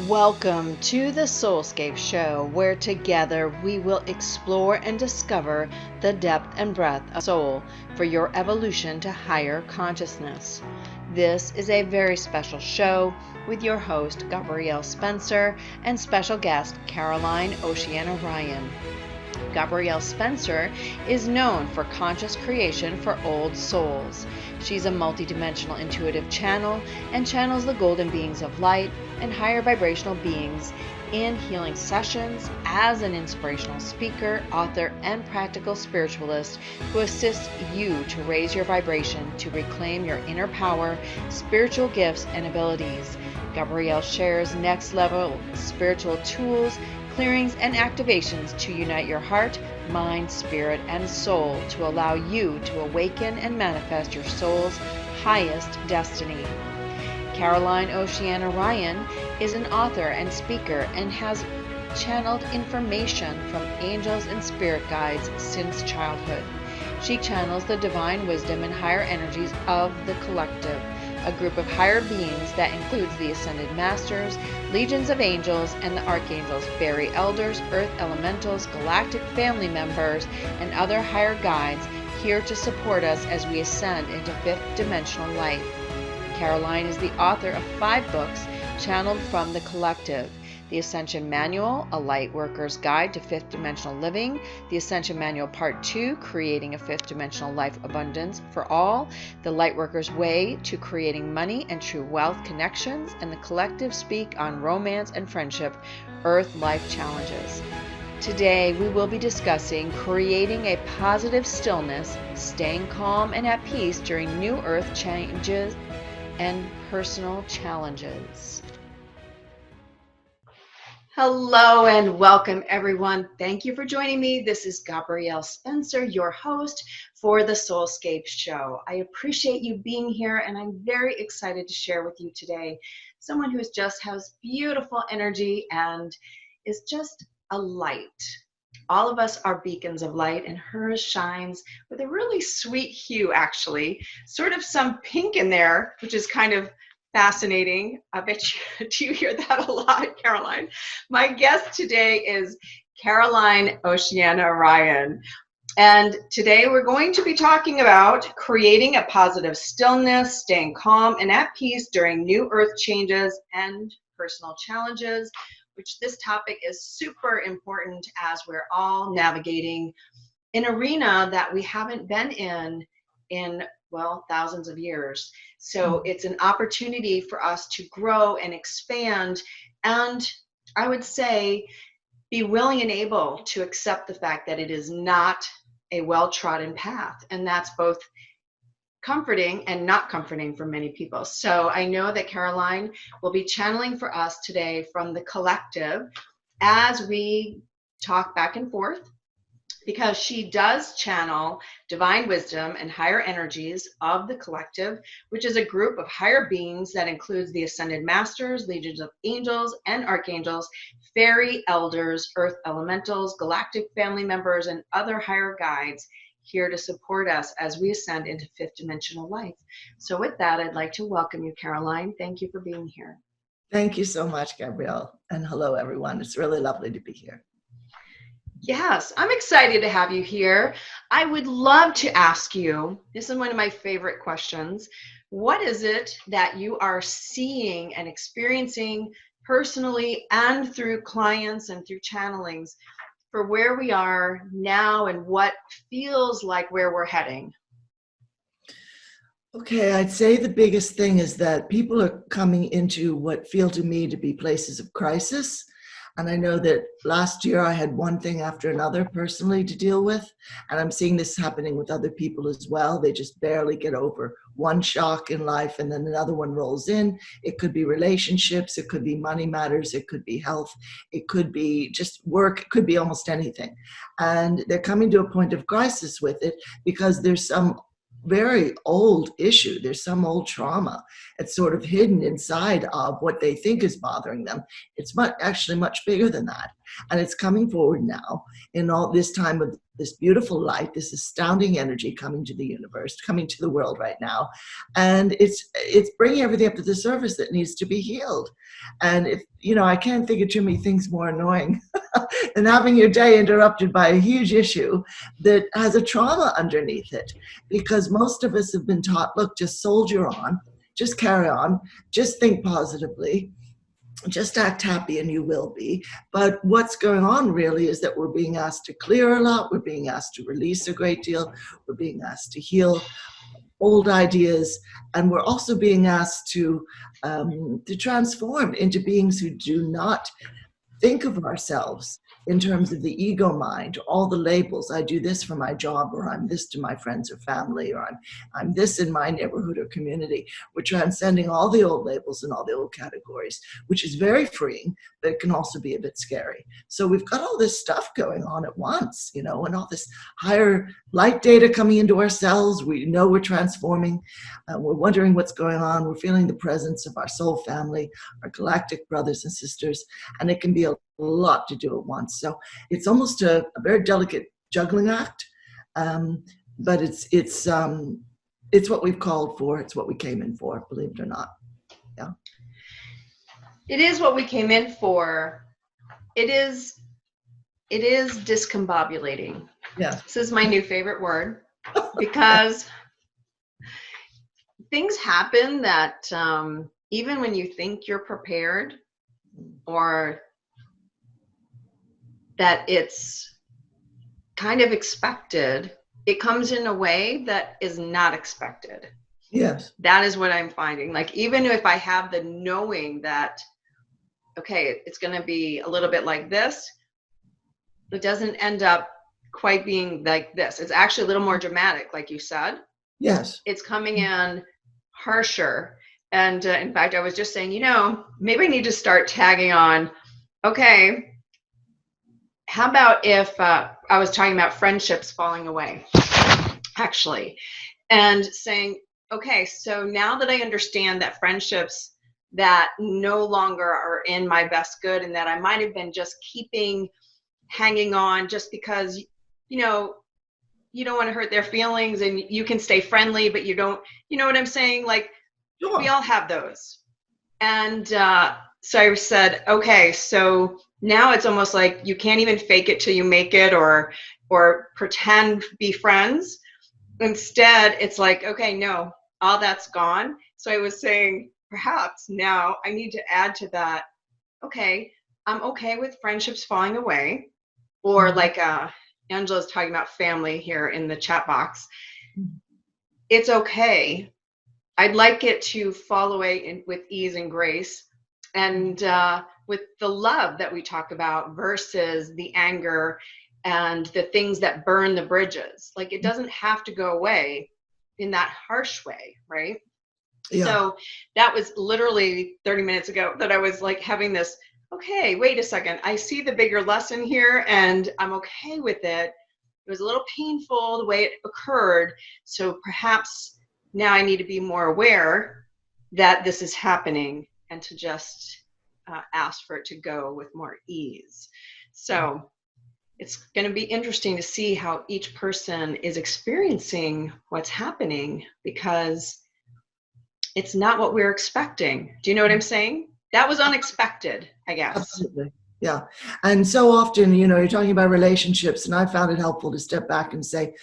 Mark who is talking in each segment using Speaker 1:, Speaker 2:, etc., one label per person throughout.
Speaker 1: Welcome to the Soulscape Show, where together we will explore and discover the depth and breadth of soul for your evolution to higher consciousness. This is a very special show with your host, Gabrielle Spencer, and special guest, Caroline Oceana Ryan. Gabrielle Spencer is known for conscious creation for old souls. She's a multidimensional intuitive channel and channels the golden beings of light and higher vibrational beings in healing sessions as an inspirational speaker, author, and practical spiritualist who assists you to raise your vibration to reclaim your inner power, spiritual gifts, and abilities. Gabrielle shares next level spiritual tools, clearings, and activations to unite your heart, mind, spirit, and soul to allow you to awaken and manifest your soul's highest destiny. Caroline Oceana Ryan is an author and speaker and has channeled information from angels and spirit guides since childhood. She channels the divine wisdom and higher energies of the collective, a group of higher beings that includes the Ascended Masters, legions of angels, and the archangels, fairy elders, earth elementals, galactic family members, and other higher guides here to support us as we ascend into fifth dimensional life. Caroline is the author of 5 books channeled from the collective: The Ascension Manual, A Light Worker's Guide to Fifth Dimensional Living, The Ascension Manual Part 2, Creating a Fifth Dimensional Life Abundance for All, The Light Worker's Way to Creating Money and True Wealth Connections, and the collective speak on romance and friendship, Earth Life Challenges. Today, we will be discussing creating a positive stillness, staying calm and at peace during new Earth changes and personal challenges. Hello and welcome, everyone. Thank you for joining me. This is Gabrielle Spencer, your host for the Soulscape Show. I appreciate you being here, and I'm very excited to share with you today someone who just has beautiful energy and is just a light. All of us are beacons of light, and hers shines with a really sweet hue, actually. Sort of some pink in there, which is kind of fascinating. I bet you, do you hear that a lot, Caroline? My guest today is Caroline Oceana Ryan. And today we're going to be talking about creating a positive stillness, staying calm and at peace during new earth changes and personal challenges, which this topic is super important as we're all navigating an arena that we haven't been in, well, thousands of years. So it's an opportunity for us to grow and expand, and I would say be willing and able to accept the fact that it is not a well-trodden path, and that's both comforting and not comforting for many people. So I know that Caroline will be channeling for us today from the collective as we talk back and forth, because she does channel divine wisdom and higher energies of the collective, which is a group of higher beings that includes the Ascended Masters, legions of angels and archangels, fairy elders, earth elementals, galactic family members, and other higher guides here to support us as we ascend into fifth dimensional life. So with that, I'd like to welcome you, Caroline. Thank you for being here.
Speaker 2: Thank you so much, Gabrielle. And hello, everyone. It's really lovely to be here.
Speaker 1: Yes, I'm excited to have you here. I would love to ask you, this is one of my favorite questions. What is it that you are seeing and experiencing personally and through clients and through channelings for where we are now and what feels like where we're heading?
Speaker 2: Okay, I'd say the biggest thing is that people are coming into what feel to me to be places of crisis. And I know that last year I had one thing after another personally to deal with, and I'm seeing this happening with other people as well. They just barely get over one shock in life and then another one rolls in. It could be relationships, it could be money matters, it could be health, it could be just work, it could be almost anything. And they're coming to a point of crisis with it because there's some very old issue. There's some old trauma. It's sort of hidden inside of what they think is bothering them. It's actually much bigger than that. And it's coming forward now in all this time of this beautiful light, this astounding energy coming to the universe, coming to the world right now. And it's bringing everything up to the surface that needs to be healed. And if, I can't think of too many things more annoying than having your day interrupted by a huge issue that has a trauma underneath it. Because most of us have been taught, look, just soldier on, just carry on, just think positively, just act happy and you will be. But what's going on really is that we're being asked to clear a lot, we're being asked to release a great deal, we're being asked to heal old ideas, and we're also being asked to transform into beings who do not think of ourselves in terms of the ego mind, all the labels. I do this for my job, or I'm this to my friends or family, or I'm this in my neighborhood or community. We're transcending all the old labels and all the old categories, which is very freeing, but it can also be a bit scary. So we've got all this stuff going on at once, and all this higher light data coming into our cells. We know we're transforming. We're wondering what's going on. We're feeling the presence of our soul family, our galactic brothers and sisters, and it can be a lot to do at once. So it's almost a very delicate juggling act, but it's what we've called for. It's what we came in for, believe it or not. Yeah,
Speaker 1: it is what we came in for. It is discombobulating.
Speaker 2: Yeah,
Speaker 1: this is my new favorite word, because things happen that even when you think you're prepared, or that it's kind of expected, it comes in a way that is not expected.
Speaker 2: Yes.
Speaker 1: That is what I'm finding. Like, even if I have the knowing that, okay, it's going to be a little bit like this, it doesn't end up quite being like this. It's actually a little more dramatic, like you said.
Speaker 2: Yes.
Speaker 1: It's coming in harsher. And in fact, I was just saying, maybe I need to start tagging on, okay, how about if I was talking about friendships falling away, actually, and saying, okay, so now that I understand that friendships that no longer are in my best good, and that I might have been just hanging on just because, you don't want to hurt their feelings, and you can stay friendly, but you don't, you know what I'm saying? Like,
Speaker 2: Sure.
Speaker 1: We all have those. And so I said, okay, so now it's almost like you can't even fake it till you make it, or pretend be friends. Instead, it's like, okay, no, all that's gone. So I was saying, perhaps now I need to add to that, okay, I'm okay with friendships falling away, or like Angela's talking about family here in the chat box. It's okay. I'd like it to fall away with ease and grace, and with the love that we talk about versus the anger and the things that burn the bridges. Like, it doesn't have to go away in that harsh way, right? Yeah. So that was literally 30 minutes ago that I was like having this, okay, wait a second, I see the bigger lesson here, and I'm okay with it. It was a little painful the way it occurred, so perhaps now I need to be more aware that this is happening, and to just ask for it to go with more ease. So it's going to be interesting to see how each person is experiencing what's happening, because it's not what we're expecting. Do you know what I'm saying? That was unexpected, I guess.
Speaker 2: Absolutely. Yeah. And so often, you're talking about relationships, and I found it helpful to step back and say,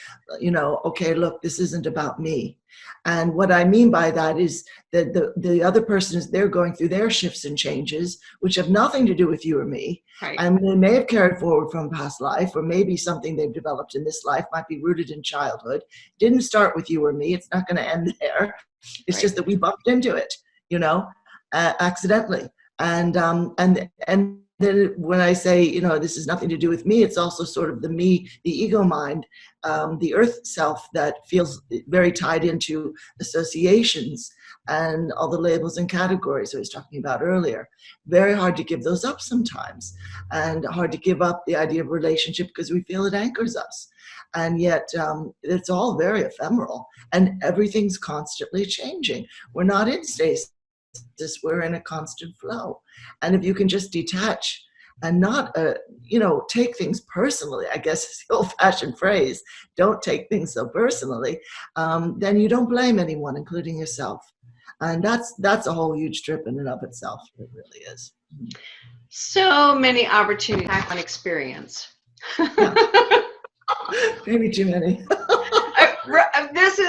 Speaker 2: okay, look, this isn't about me. And what I mean by that is that the other person they're going through their shifts and changes, which have nothing to do with you or me. Right. And they may have carried forward from past life, or maybe something they've developed in this life might be rooted in childhood. Didn't start with you or me. It's not going to end there. It's right. Just that we bumped into it, accidentally. And then when I say, this has nothing to do with me, it's also sort of the me, the ego mind, the earth self that feels very tied into associations and all the labels and categories I was talking about earlier. Very hard to give those up sometimes, and hard to give up the idea of relationship because we feel it anchors us. And yet it's all very ephemeral, and everything's constantly changing. We're not in stasis, we're in a constant flow. And if you can just detach and not, take things personally, I guess is the old-fashioned phrase, don't take things so personally, then you don't blame anyone, including yourself. And that's a whole huge trip in and of itself. It really is.
Speaker 1: So many opportunities on experience.
Speaker 2: Yeah. Maybe too many.
Speaker 1: This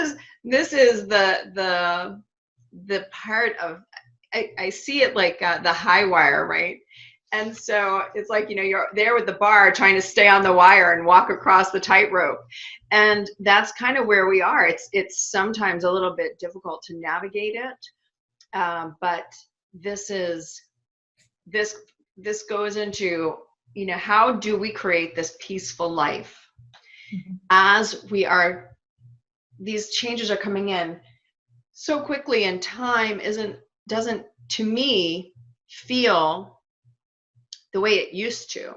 Speaker 1: is the part of, I see it like the high wire, right? And so it's like, you're there with the bar trying to stay on the wire and walk across the tightrope. And that's kind of where we are. It's sometimes a little bit difficult to navigate it. But this goes into, how do we create this peaceful life as these changes are coming in so quickly, and time doesn't to me feel the way it used to.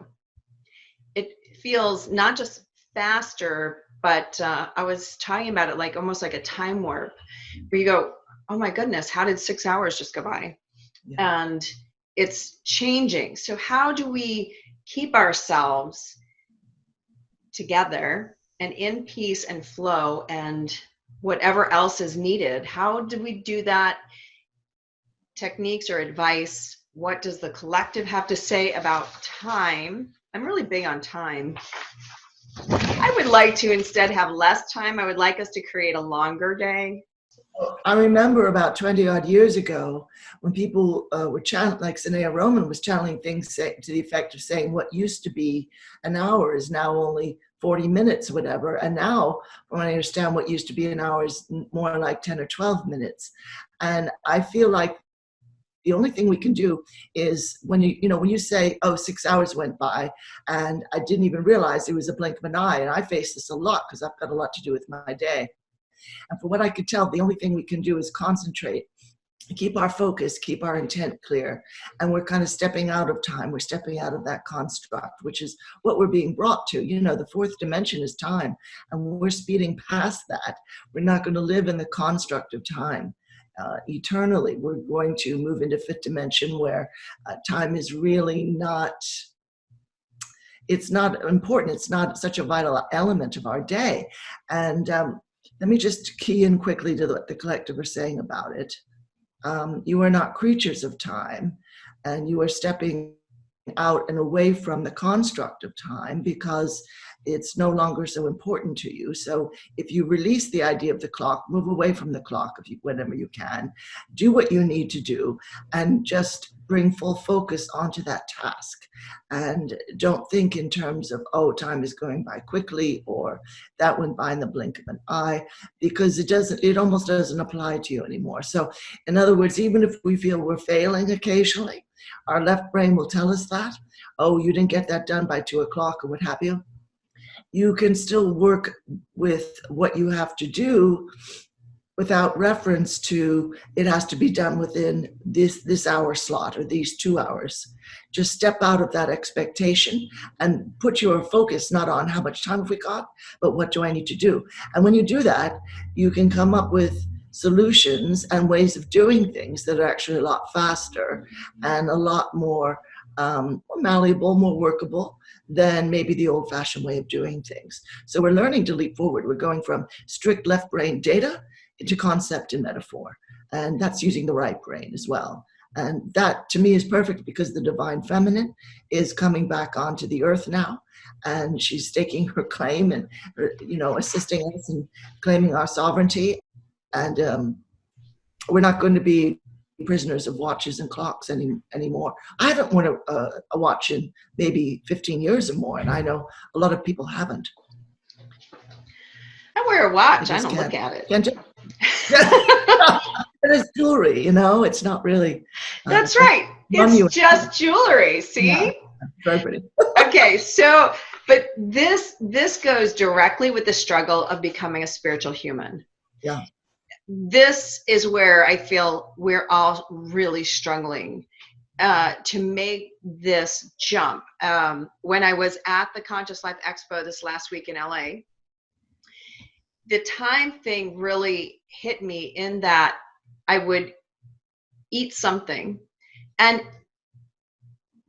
Speaker 1: It feels not just faster, but I was talking about it like almost like a time warp, where you go, oh my goodness, how did 6 hours just go by? Yeah. And it's changing. So how do we keep ourselves together and in peace and flow and whatever else is needed? How do we do that? Techniques or advice? What does the collective have to say about time? I'm really big on time. I would like to instead have less time. I would like us to create a longer day.
Speaker 2: I remember about 20 odd years ago when people were channeling, like Sanea Roman was channeling things to the effect of saying what used to be an hour is now only 40 minutes, whatever. And now, from what I understand, what used to be an hour is more like 10 or 12 minutes. And I feel like the only thing we can do is when you say, oh, 6 hours went by and I didn't even realize it was a blink of an eye. And I face this a lot because I've got a lot to do with my day. And from what I could tell, the only thing we can do is concentrate, keep our focus, keep our intent clear. And we're kind of stepping out of time. We're stepping out of that construct, which is what we're being brought to. The fourth dimension is time. And we're speeding past that. We're not going to live in the construct of time eternally. We're going to move into fifth dimension where time is really not, it's not important. It's not such a vital element of our day. And let me just key in quickly to what the collective are saying about it. You are not creatures of time, and you are stepping out and away from the construct of time because it's no longer so important to you. So if you release the idea of the clock, move away from the clock whenever you can, do what you need to do, and just bring full focus onto that task. And don't think in terms of, oh, time is going by quickly, or that went by in the blink of an eye, because it almost doesn't apply to you anymore. So in other words, even if we feel we're failing occasionally, our left brain will tell us that, oh, you didn't get that done by 2 o'clock or what have you. You can still work with what you have to do without reference to it has to be done within this hour slot or these 2 hours. Just step out of that expectation and put your focus not on how much time have we got, but what do I need to do? And when you do that, you can come up with solutions and ways of doing things that are actually a lot faster and a lot more malleable, more workable than maybe the old-fashioned way of doing things. So we're learning to leap forward. We're going from strict left brain data into concept and metaphor. And that's using the right brain as well. And that, to me, is perfect because the divine feminine is coming back onto the earth now. And she's staking her claim and, assisting us in claiming our sovereignty. And we're not going to be prisoners of watches and clocks anymore. I haven't worn a watch in maybe 15 years or more, and I know a lot of people haven't.
Speaker 1: I wear a watch. I don't look at it.
Speaker 2: But it's jewelry, it's not really.
Speaker 1: That's right. It's just jewelry. See?
Speaker 2: Yeah, very pretty.
Speaker 1: Okay, but this goes directly with the struggle of becoming a spiritual human.
Speaker 2: Yeah.
Speaker 1: this is where I feel we're all really struggling to make this jump. When I was at the Conscious Life Expo this last week in LA, the time thing really hit me in that I would eat something and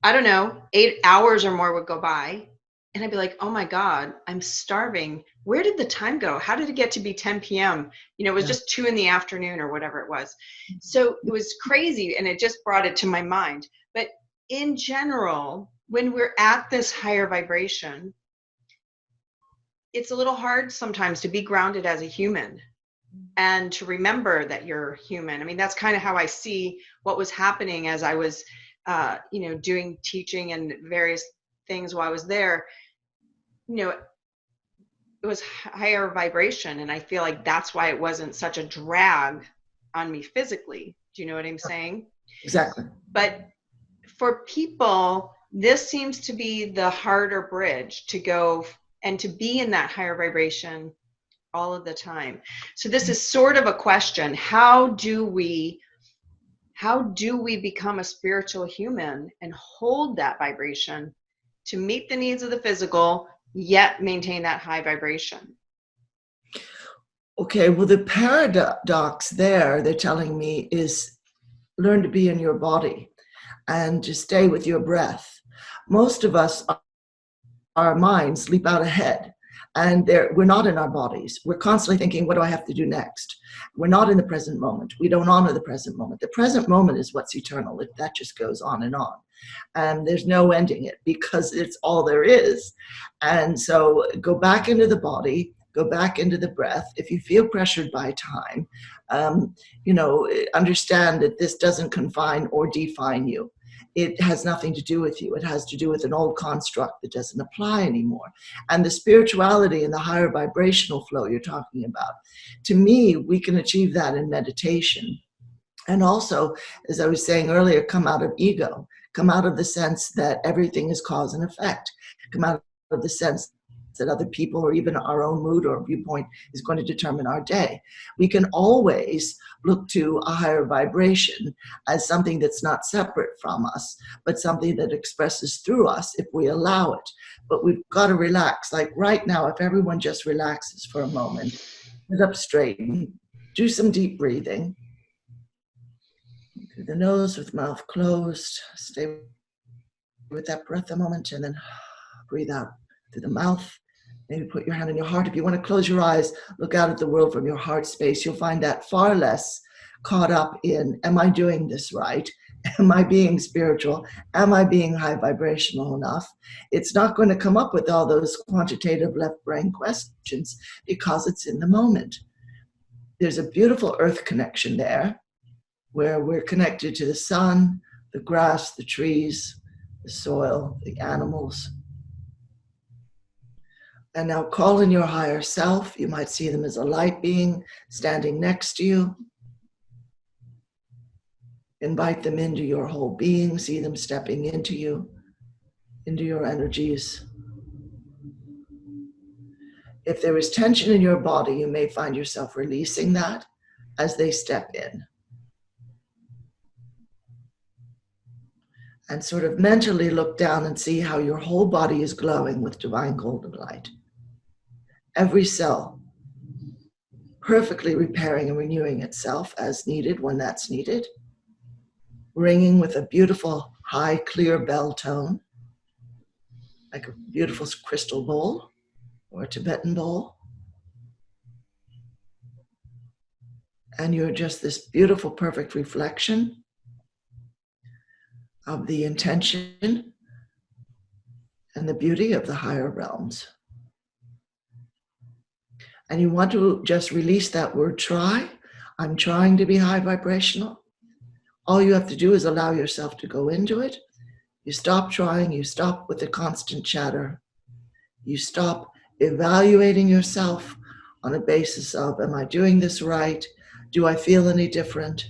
Speaker 1: I don't know, 8 hours or more would go by. And I'd be like, oh my God, I'm starving. Where did the time go? How did it get to be 10 p.m.? You know, it was
Speaker 2: Yeah.
Speaker 1: just 2 in the afternoon or whatever it was. So it was crazy. And it just brought it to my mind. But in general, when we're at this higher vibration, it's a little hard sometimes to be grounded as a human and to remember that you're human. I mean, that's kind of how I see what was happening as I was, doing teaching and various things while I was there. You know, it was higher vibration, and I feel like that's why it wasn't such a drag on me physically. Do you know what I'm saying?
Speaker 2: Exactly.
Speaker 1: But for people, this seems to be the harder bridge to go and to be in that higher vibration all of the time. So this is sort of a question. How do we become a spiritual human and hold that vibration to meet the needs of the physical, yet maintain that high vibration?
Speaker 2: Okay, well, the paradox there, they're telling me, is learn to be in your body and to stay with your breath. Most of us, our minds leap out ahead, and we're not in our bodies. We're constantly thinking, what do I have to do next? We're not in the present moment. We don't honor the present moment. The present moment is what's eternal. That just goes on, and there's no ending it because it's all there is. And so go back into the body, go back into the breath. If you feel pressured by time, understand that this doesn't confine or define you. It has nothing to do with you. It has to do with an old construct that doesn't apply anymore. And the spirituality and the higher vibrational flow you're talking about, to me, we can achieve that in meditation. And also, as I was saying earlier, come out of ego, come out of the sense that everything is cause and effect, come out of the sense that other people or even our own mood or viewpoint is going to determine our day. We can always look to a higher vibration as something that's not separate from us, but something that expresses through us if we allow it. But we've got to relax. Like right now, if everyone just relaxes for a moment, sit up straight, and do some deep breathing through the nose with mouth closed. Stay with that breath a moment and then breathe out through the mouth. Maybe put your hand on your heart. If you want to close your eyes, look out at the world from your heart space. You'll find that far less caught up in, am I doing this right? Am I being spiritual? Am I being high vibrational enough? It's not going to come up with all those quantitative left brain questions because it's in the moment. There's a beautiful earth connection there where we're connected to the sun, the grass, the trees, the soil, the animals. And now call in your higher self. You might see them as a light being standing next to you. Invite them into your whole being. See them stepping into you, into your energies. If there is tension in your body, you may find yourself releasing that as they step in. And sort of mentally look down and see how your whole body is glowing with divine golden light. Every cell perfectly repairing and renewing itself as needed when that's needed. Ringing with a beautiful, high, clear bell tone, like a beautiful crystal bowl or a Tibetan bowl. And you're just this beautiful, perfect reflection of the intention and the beauty of the higher realms. And you want to just release that word try. I'm trying to be high vibrational. All you have to do is allow yourself to go into it. You stop trying, you stop with the constant chatter. You stop evaluating yourself on a basis of, am I doing this right? Do I feel any different?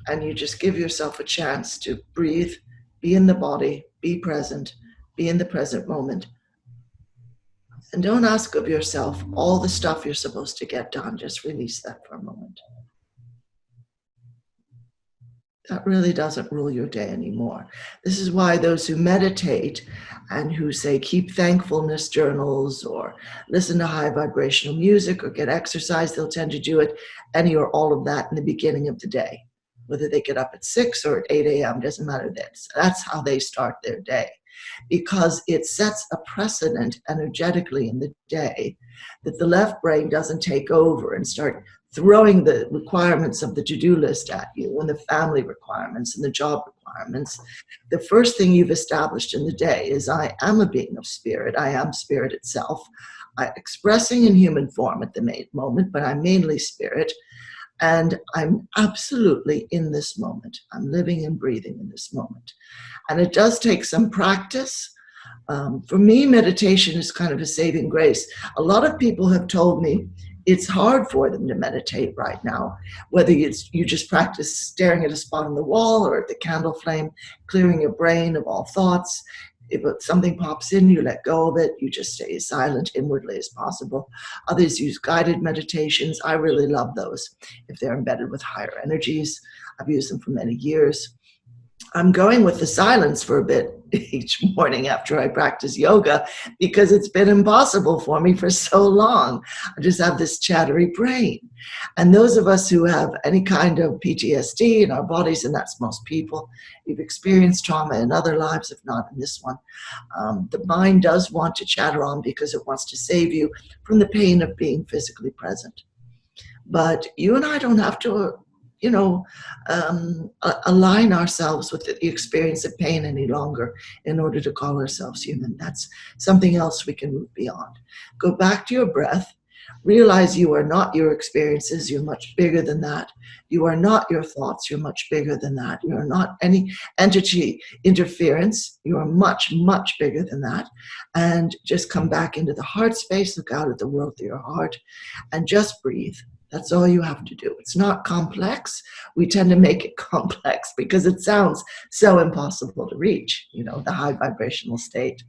Speaker 2: And you just give yourself a chance to breathe, be in the body, be present, be in the present moment. And don't ask of yourself all the stuff you're supposed to get done. Just release that for a moment. That really doesn't rule your day anymore. This is why those who meditate and who say keep thankfulness journals or listen to high vibrational music or get exercise, they'll tend to do it, any or all of that, in the beginning of the day. Whether they get up at 6 or at 8 a.m., doesn't matter. That's how they start their day, because it sets a precedent energetically in the day that the left brain doesn't take over and start throwing the requirements of the to-do list at you and the family requirements and the job requirements. The first thing you've established in the day is, I am a being of spirit. I am spirit itself. I'm expressing in human form at the moment, but I'm mainly spirit. And I'm absolutely in this moment. I'm living and breathing in this moment. And it does take some practice. For me, meditation is kind of a saving grace. A lot of people have told me it's hard for them to meditate right now, whether it's you just practice staring at a spot on the wall or at the candle flame, clearing your brain of all thoughts. If something pops in, you let go of it. You just stay as silent inwardly as possible. Others use guided meditations. I really love those if they're embedded with higher energies. I've used them for many years. I'm going with the silence for a bit each morning after I practice yoga, because it's been impossible for me for so long. I just have this chattery brain. And those of us who have any kind of PTSD in our bodies, and that's most people, you've experienced trauma in other lives, if not in this one, the mind does want to chatter on because it wants to save you from the pain of being physically present. But you and I don't have to align ourselves with the experience of pain any longer in order to call ourselves human. That's something else we can move beyond. Go back to your breath. Realize you are not your experiences. You're much bigger than that. You are not your thoughts. You're much bigger than that. You are not any entity interference. You are much, much bigger than that. And just come back into the heart space. Look out at the world through your heart and just breathe. That's all you have to do. It's not complex. We tend to make it complex because it sounds so impossible to reach, the high vibrational state.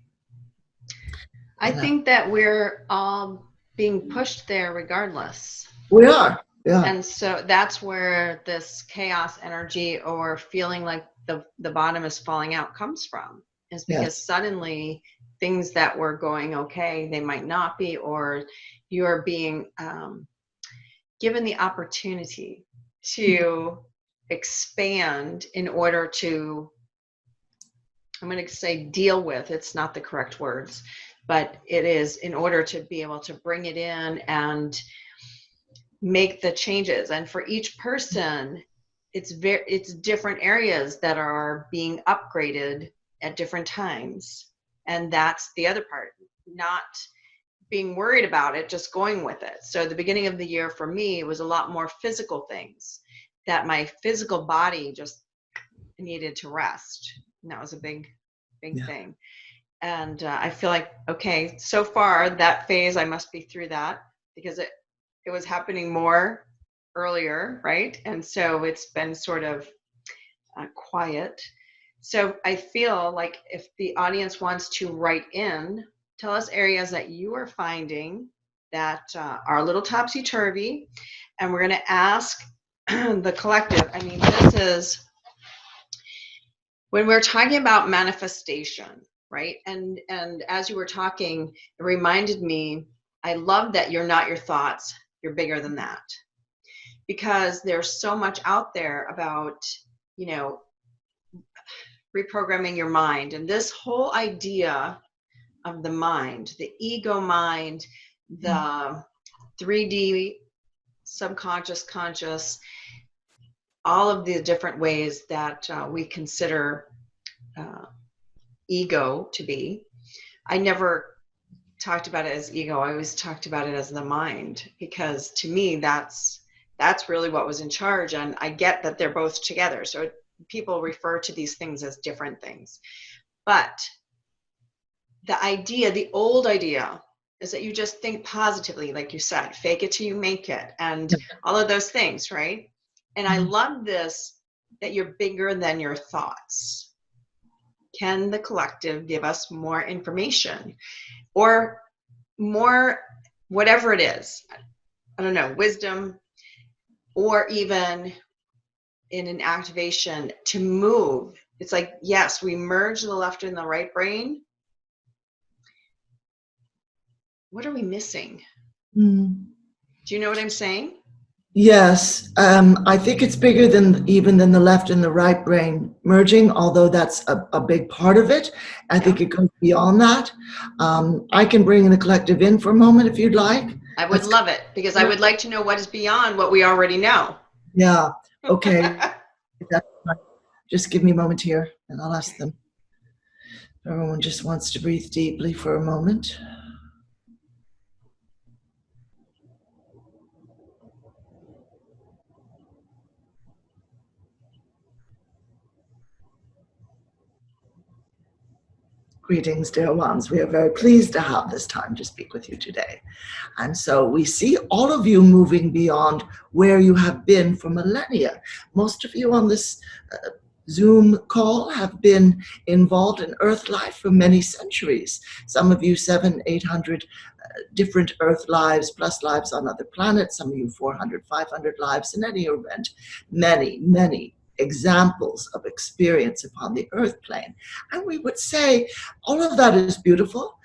Speaker 1: I think that we're all being pushed there regardless.
Speaker 2: We are. Yeah.
Speaker 1: And so that's where this chaos energy or feeling like the bottom is falling out comes from, is because suddenly things that were going okay, they might not be, or you're being given the opportunity to expand in order to, I'm going to say deal with, it's not the correct words, but it is in order to be able to bring it in and make the changes. And for each person, it's different areas that are being upgraded at different times. And that's the other part, not being worried about it, just going with it. So the beginning of the year for me was a lot more physical things, that my physical body just needed to rest. And that was a big thing. And I feel like, okay, so far that phase, I must be through that, because it was happening more earlier, right? And so it's been sort of quiet. So I feel like if the audience wants to write in, tell us areas that you are finding that are a little topsy-turvy, and we're going to ask the collective. I mean, this is when we're talking about manifestation, right? And as you were talking, it reminded me, I love that you're not your thoughts, you're bigger than that. Because there's so much out there about, reprogramming your mind, and this whole idea of the mind, the ego mind, the 3D subconscious, conscious, all of the different ways that we consider ego to be. I never talked about it as ego. I always talked about it as the mind, because to me, that's really what was in charge. And I get that they're both together. So people refer to these things as different things. But the old idea is that you just think positively, like you said, fake it till you make it, and all of those things, right? And I love this, that you're bigger than your thoughts. Can the collective give us more information? Or more, whatever it is, I don't know, wisdom, or even in an activation to move. It's like, yes, we merge the left and the right brain. What are we missing?
Speaker 2: Mm.
Speaker 1: Do you know what I'm saying?
Speaker 2: Yes, I think it's bigger than even than the left and the right brain merging, although that's a big part of it. I think it goes beyond that. I can bring the collective in for a moment if you'd like.
Speaker 1: I would
Speaker 2: That's,
Speaker 1: love it, because I would like to know what is beyond what we already know.
Speaker 2: yeah, okay. That's fine. Just give me a moment here and I'll ask them. Everyone just wants to breathe deeply for a moment. Greetings, dear ones. We are very pleased to have this time to speak with you today. And so we see all of you moving beyond where you have been for millennia. Most of you on this Zoom call have been involved in Earth life for many centuries. Some of you 700, 800 different Earth lives, plus lives on other planets. Some of you 400, 500 lives. In any event, many, many examples of experience upon the Earth plane. And we would say all of that is beautiful.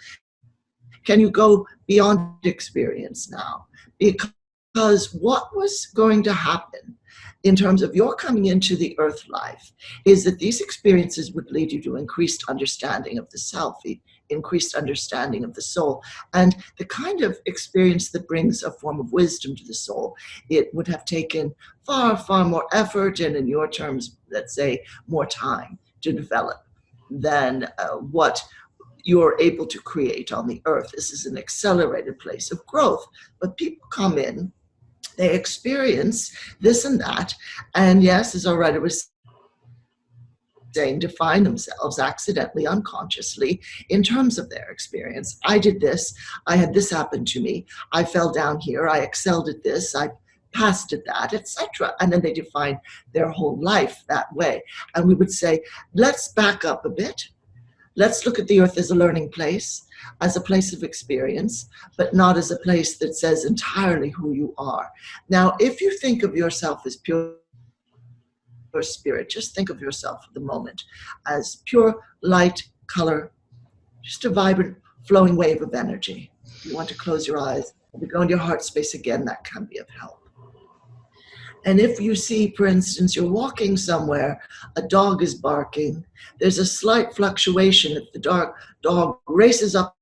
Speaker 2: Can you go beyond experience now? Because what was going to happen in terms of your coming into the Earth life is that these experiences would lead you to increased understanding of the self, increased understanding of the soul, and the kind of experience that brings a form of wisdom to the soul. It would have taken far, far more effort, and in your terms, let's say, more time to develop than what you're able to create on the Earth. This is an accelerated place of growth. But people come in, they experience this and that, and yes, as our writer was saying, define themselves accidentally, unconsciously, in terms of their experience. I did this, I had this happen to me, I fell down here, I excelled at this, I passed at that, etc. And then they define their whole life that way. And we would say, let's back up a bit. Let's look at the Earth as a learning place, as a place of experience, but not as a place that says entirely who you are. Now, if you think of yourself as pure spirit, just think of yourself at the moment as pure light, color, just a vibrant, flowing wave of energy. If you want to close your eyes, if you go into your heart space again, that can be of help. And if you see, for instance, you're walking somewhere, a dog is barking, there's a slight fluctuation. If the dog races up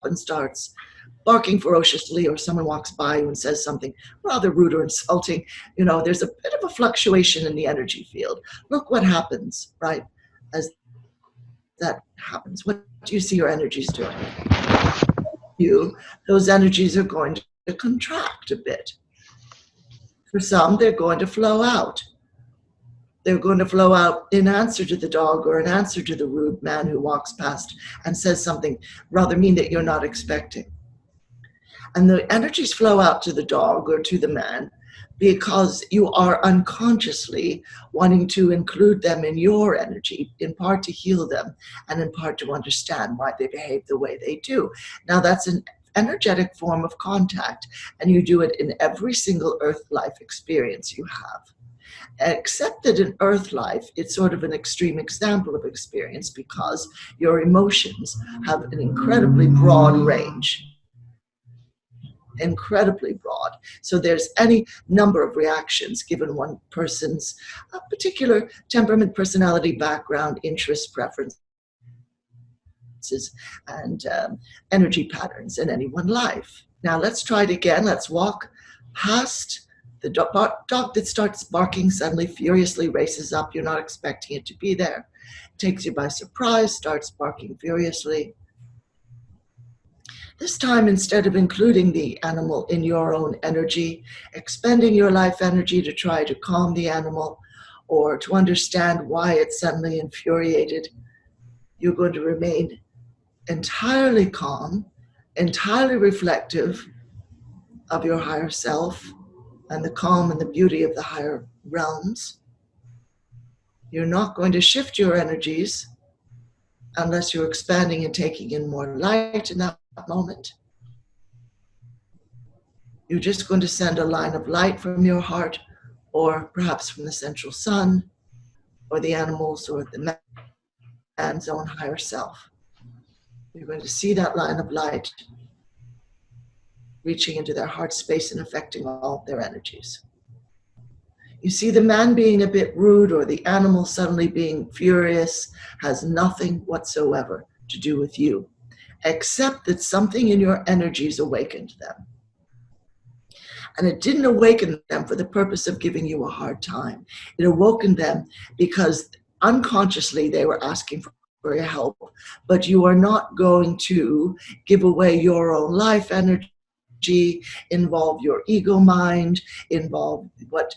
Speaker 2: and starts barking ferociously, or someone walks by you and says something rather rude or insulting, there's a bit of a fluctuation in the energy field. Look what happens, right? As that happens, what do you see your energies doing? Those energies are going to contract a bit. For some, they're going to flow out. They're going to flow out in answer to the dog or in answer to the rude man who walks past and says something rather mean that you're not expecting. And the energies flow out to the dog or to the man because you are unconsciously wanting to include them in your energy, in part to heal them and in part to understand why they behave the way they do. Now, that's an energetic form of contact, and you do it in every single Earth life experience you have. Except that in Earth life, it's sort of an extreme example of experience because your emotions have an incredibly broad range. Incredibly broad. So there's any number of reactions given one person's particular temperament, personality, background, interests, preferences, and energy patterns in any one life. Now let's try it again. Let's walk past the dog that starts barking, suddenly furiously races up. You're not expecting it to be there. Takes you by surprise, starts barking furiously. This time, instead of including the animal in your own energy, expending your life energy to try to calm the animal or to understand why it's suddenly infuriated, you're going to remain entirely calm, entirely reflective of your higher self and the calm and the beauty of the higher realms. You're not going to shift your energies unless you're expanding and taking in more light in that moment. You're just going to send a line of light from your heart, or perhaps from the central sun, or the animals, or the man's own higher self. You're going to see that line of light reaching into their heart space and affecting all their energies. You see the man being a bit rude, or the animal suddenly being furious, has nothing whatsoever to do with you, except that something in your energies awakened them. And it didn't awaken them for the purpose of giving you a hard time. It awoken them because unconsciously they were asking for your help, but you are not going to give away your own life energy, involve your ego mind, involve what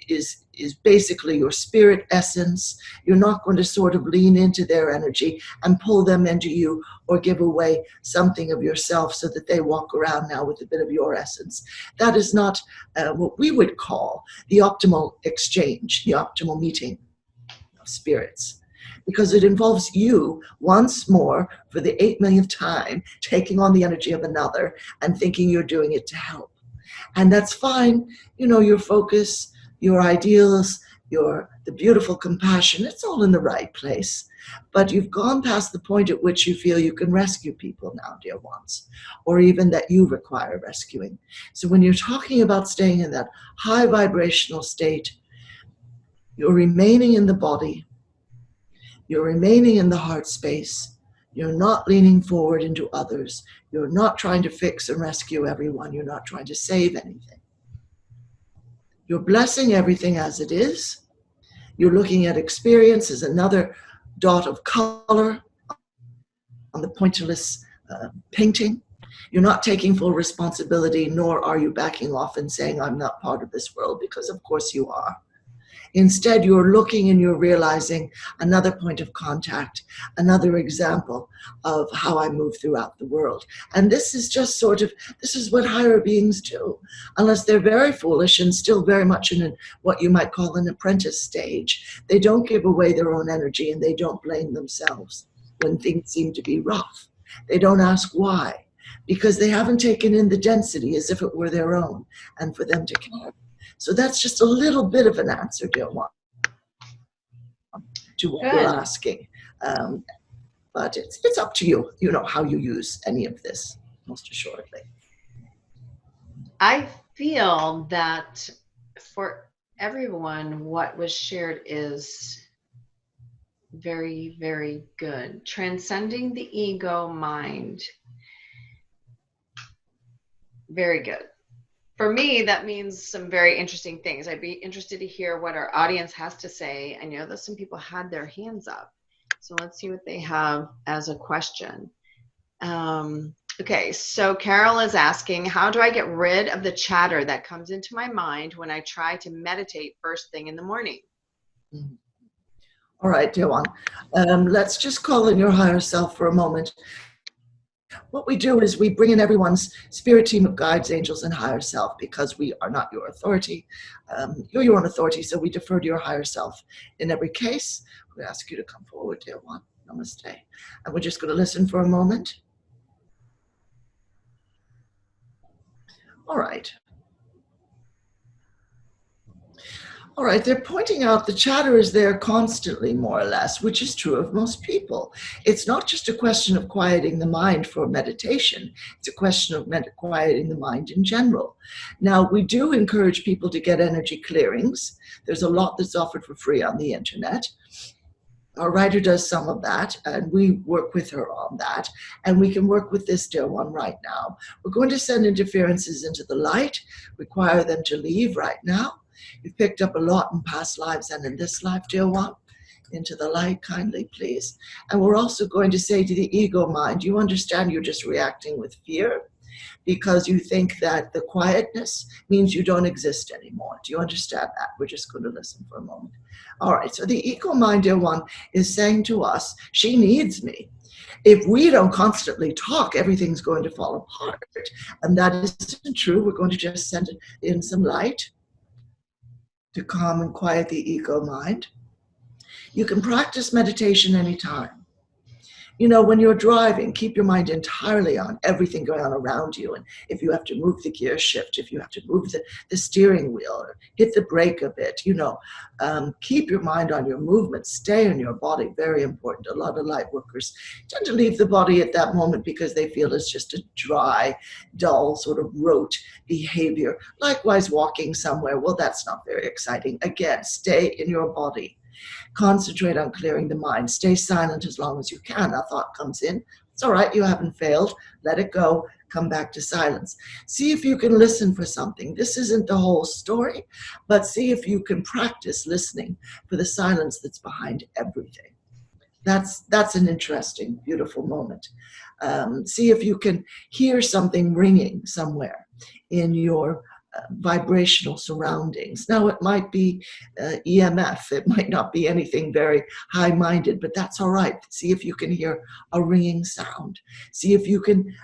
Speaker 2: is basically your spirit essence. You're not going to sort of lean into their energy and pull them into you, or give away something of yourself so that they walk around now with a bit of your essence. That is not what we would call the optimal exchange, the optimal meeting of spirits. Because it involves you once more, for the 8 millionth time, taking on the energy of another and thinking you're doing it to help. And that's fine. You know, your focus, your ideals, the beautiful compassion, it's all in the right place. But you've gone past the point at which you feel you can rescue people now, dear ones, or even that you require rescuing. So when you're talking about staying in that high vibrational state, you're remaining in the body, you're remaining in the heart space. You're not leaning forward into others. You're not trying to fix and rescue everyone. You're not trying to save anything. You're blessing everything as it is. You're looking at experience as another dot of color on the pointillist painting. You're not taking full responsibility, nor are you backing off and saying, I'm not part of this world, because of course you are. Instead, you're looking and you're realizing another point of contact, another example of how I move throughout the world. And this is just this is what higher beings do, unless they're very foolish and still very much in what you might call an apprentice stage. They don't give away their own energy, and they don't blame themselves when things seem to be rough. They don't ask why, because they haven't taken in the density as if it were their own, and for them to care. So that's just a little bit of an answer, dear one, to what you're asking. But it's up to you, how you use any of this, most assuredly.
Speaker 1: I feel that for everyone, what was shared is very, very good. Transcending the ego mind. Very good. For me, that means some very interesting things. I'd be interested to hear what our audience has to say. I know that some people had their hands up, so let's see what they have as a question. Okay, so Carol is asking, how do I get rid of the chatter that comes into my mind when I try to meditate first thing in the morning?
Speaker 2: All right, dear one. Let's just call in your higher self for a moment. What we do is we bring in everyone's spirit team of guides, angels, and higher self, because we are not your authority. You're your own authority, so we defer to your higher self in every case. We ask you to come forward, dear one. Namaste. And we're just going to listen for a moment. All right. All right, they're pointing out the chatter is there constantly, more or less, which is true of most people. It's not just a question of quieting the mind for meditation. It's a question of quieting the mind in general. Now, we do encourage people to get energy clearings. There's a lot that's offered for free on the internet. Our writer does some of that, and we work with her on that. And we can work with this dear one right now. We're going to send interferences into the light, require them to leave right now. You've picked up a lot in past lives and in this life, dear one. Into the light, kindly, please. And we're also going to say to the ego mind, you understand you're just reacting with fear because you think that the quietness means you don't exist anymore. Do you understand that? We're just going to listen for a moment. All right, so the ego mind, dear one, is saying to us, she needs me. If we don't constantly talk, everything's going to fall apart. And that isn't true. We're going to just send in some light to calm and quiet the ego mind. You can practice meditation anytime. You know, when you're driving, keep your mind entirely on everything going on around you. And if you have to move the gear shift, if you have to move the steering wheel or hit the brake a bit, you know, keep your mind on your movement. Stay in your body. Very important. A lot of light workers tend to leave the body at that moment because they feel it's just a dry, dull, sort of rote behavior. Likewise, walking somewhere, well, that's not very exciting. Again, stay in your body. Concentrate on clearing the mind. Stay silent as long as you can. A thought comes in. It's all right. You haven't failed. Let it go. Come back to silence. See if you can listen for something. This isn't the whole story, but see if you can practice listening for the silence that's behind everything. That's an interesting, beautiful moment. See if you can hear something ringing somewhere in your vibrational surroundings. Now, it might be EMF. It might not be anything very high-minded, but that's all right. See if you can hear a ringing sound. See if you can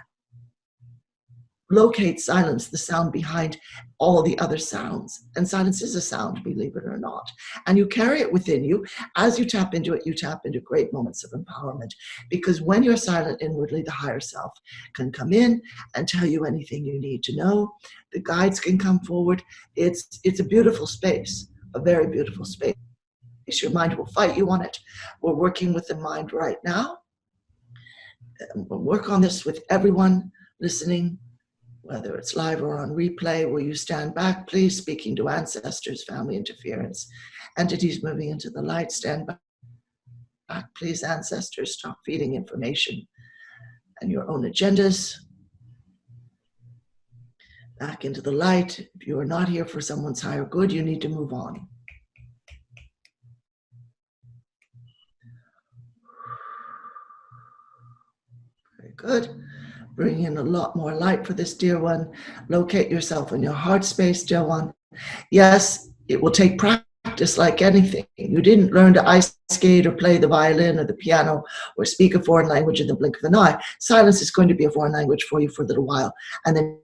Speaker 2: locate silence, the sound behind all the other sounds. And silence is a sound, believe it or not. And you carry it within you. As you tap into it, you tap into great moments of empowerment. Because when you're silent inwardly, the higher self can come in and tell you anything you need to know. The guides can come forward. It's a beautiful space, a very beautiful space. Your mind will fight you on it. We're working with the mind right now. We'll work on this with everyone listening, whether it's live or on replay. Will you stand back, please? Speaking to ancestors, family interference, entities moving into the light. Stand back, please, ancestors. Stop feeding information and your own agendas. Back into the light. If you are not here for someone's higher good, you need to move on. Very good. Bring in a lot more light for this, dear one. Locate yourself in your heart space, dear one. Yes, it will take practice like anything. You didn't learn to ice skate or play the violin or the piano or speak a foreign language in the blink of an eye. Silence is going to be a foreign language for you for a little while, and then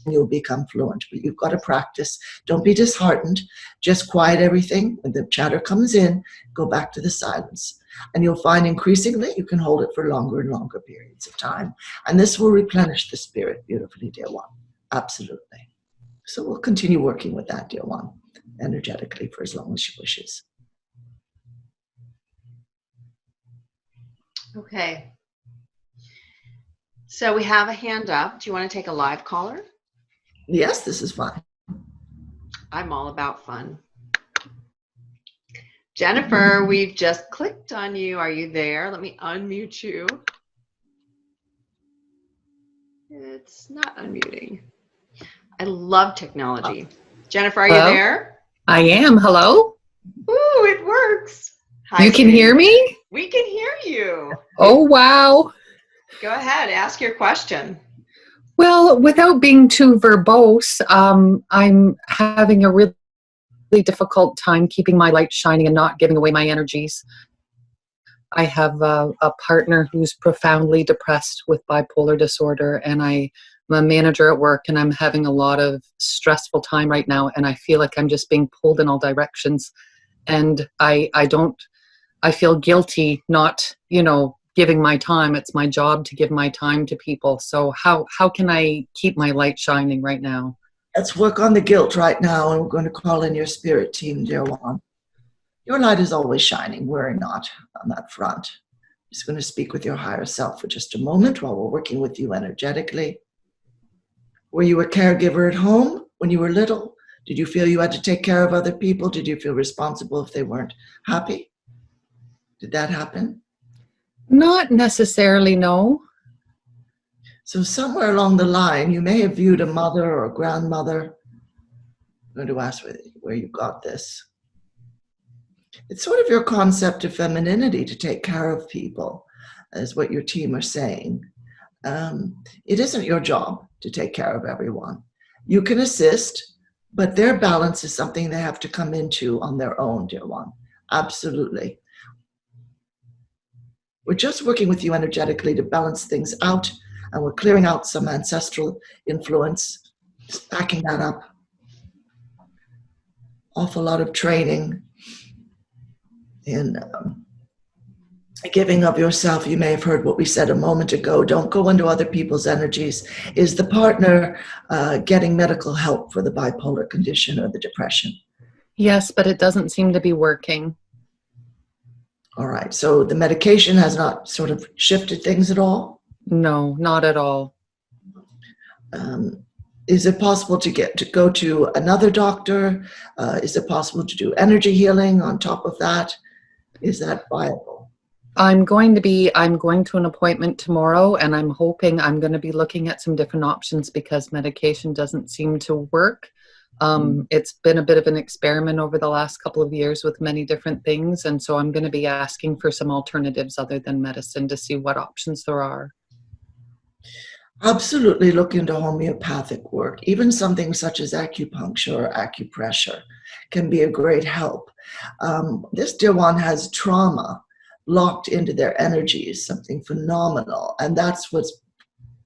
Speaker 2: you'll become fluent. But you've got to practice. Don't be disheartened. Just quiet everything. When the chatter comes in, go back to the silence. And you'll find increasingly you can hold it for longer and longer periods of time. And this will replenish the spirit beautifully, dear one. Absolutely. So we'll continue working with that, dear one, energetically for as long as she wishes.
Speaker 1: Okay. So we have a hand up. Do you want to take a live caller?
Speaker 2: Yes, this is fine.
Speaker 1: I'm all about fun. Jennifer, we've just clicked on you. Are you there? Let me unmute you. It's not unmuting. I love technology. Jennifer, are you there?
Speaker 3: I am. Hello?
Speaker 1: Ooh, it works. Hi,
Speaker 3: You can
Speaker 1: sweetie.
Speaker 3: hear me?
Speaker 1: We can hear you.
Speaker 3: Oh, wow.
Speaker 1: Go ahead, ask your question.
Speaker 3: Well, without being too verbose, I'm having a really difficult time keeping my light shining and not giving away my energies. I have a partner who's profoundly depressed with bipolar disorder, and I'm a manager at work, and I'm having a lot of stressful time right now, and I feel like I'm just being pulled in all directions. And I feel guilty not, giving my time. It's my job to give my time to people. So how can I keep my light shining right now?
Speaker 2: Let's work on the guilt right now, and we're going to call in your spirit team, dear one. Your light is always shining. Worry not on that front. I'm just going to speak with your higher self for just a moment while we're working with you energetically. Were you a caregiver at home when you were little? Did you feel you had to take care of other people? Did you feel responsible if they weren't happy? Did that happen?
Speaker 3: Not necessarily, no.
Speaker 2: So somewhere along the line, you may have viewed a mother or a grandmother. I'm going to ask where you got this. It's sort of your concept of femininity to take care of people, is what your team are saying. It isn't your job to take care of everyone. You can assist, but their balance is something they have to come into on their own, dear one. Absolutely. We're just working with you energetically to balance things out, and we're clearing out some ancestral influence, just backing that up. Awful lot of training in giving of yourself. You may have heard what we said a moment ago. Don't go into other people's energies. Is the partner getting medical help for the bipolar condition or the depression?
Speaker 3: Yes, but it doesn't seem to be working.
Speaker 2: All right. So the medication has not sort of shifted things at all?
Speaker 3: No, not at all.
Speaker 2: Is it possible to go to another doctor? Is it possible to do energy healing on top of that? Is that viable?
Speaker 3: I'm going to an appointment tomorrow, and I'm hoping I'm going to be looking at some different options because medication doesn't seem to work. It's been a bit of an experiment over the last couple of years with many different things, and so I'm going to be asking for some alternatives other than medicine to see what options there are.
Speaker 2: Absolutely look into homeopathic work. Even something such as acupuncture or acupressure can be a great help. This dear one has trauma locked into their energies, something phenomenal, and that's what's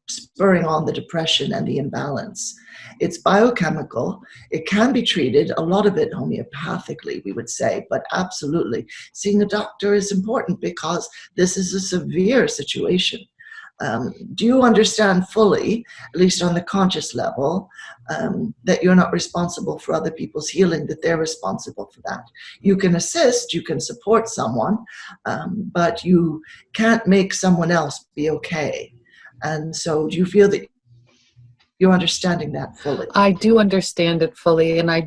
Speaker 2: spurring on the depression and the imbalance. It's biochemical. It can be treated, a lot of it homeopathically, we would say, but absolutely. Seeing a doctor is important because this is a severe situation. Do you understand fully, at least on the conscious level, that you're not responsible for other people's healing, that they're responsible for that? You can assist, you can support someone, but you can't make someone else be okay. And so do you feel that you're understanding that fully?
Speaker 3: I do understand it fully, and I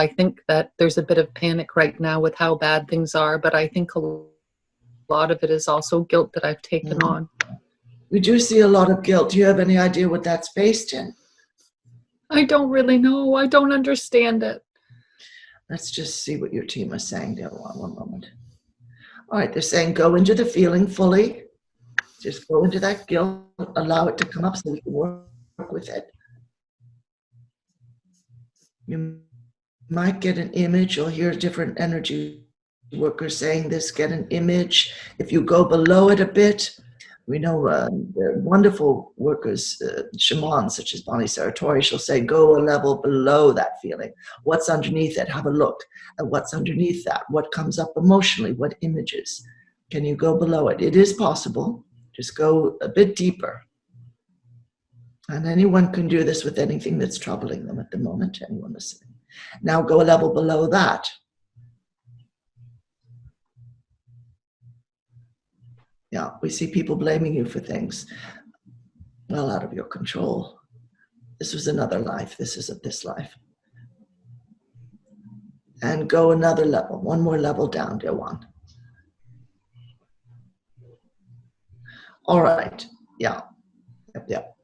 Speaker 3: think that there's a bit of panic right now with how bad things are, but I think a lot of it is also guilt that I've taken on.
Speaker 2: We do see a lot of guilt. Do you have any idea what that's based in?
Speaker 3: I don't really know. I don't understand it.
Speaker 2: Let's just see what your team is saying there. One moment. All right, they're saying go into the feeling fully. Just go into that guilt, allow it to come up so we can work with it. You might get an image. You'll hear different energy workers saying this, get an image. If you go below it a bit, we know there are wonderful workers, shamans such as Bonnie Saratori, she'll say, go a level below that feeling. What's underneath it? Have a look at what's underneath that. What comes up emotionally? What images? Can you go below it? It is possible. Just go a bit deeper. And anyone can do this with anything that's troubling them at the moment, anyone listening. Now go a level below that. Yeah, we see people blaming you for things well out of your control. This was another life. This isn't this life. And go another level, one more level down, dear one. All right. Yeah. Yep.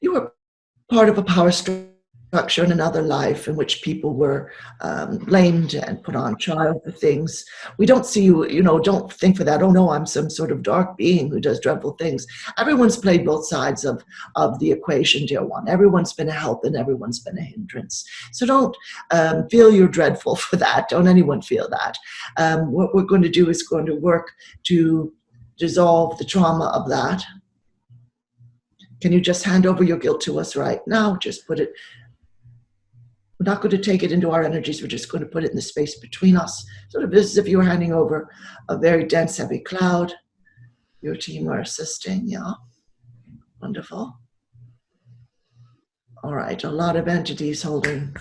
Speaker 2: You were part of a power structure in another life in which people were blamed and put on trial for things. We don't see you, don't think for that, oh no, I'm some sort of dark being who does dreadful things. Everyone's played both sides of the equation, dear one. Everyone's been a help and everyone's been a hindrance. So don't feel you're dreadful for that. Don't anyone feel that. What we're going to do is going to work to dissolve the trauma of that. Can you just hand over your guilt to us right now? Just put it. We're not going to take it into our energies. We're just going to put it in the space between us. Sort of as if you were handing over a very dense, heavy cloud. Your team are assisting. Yeah. Wonderful. All right. A lot of entities holding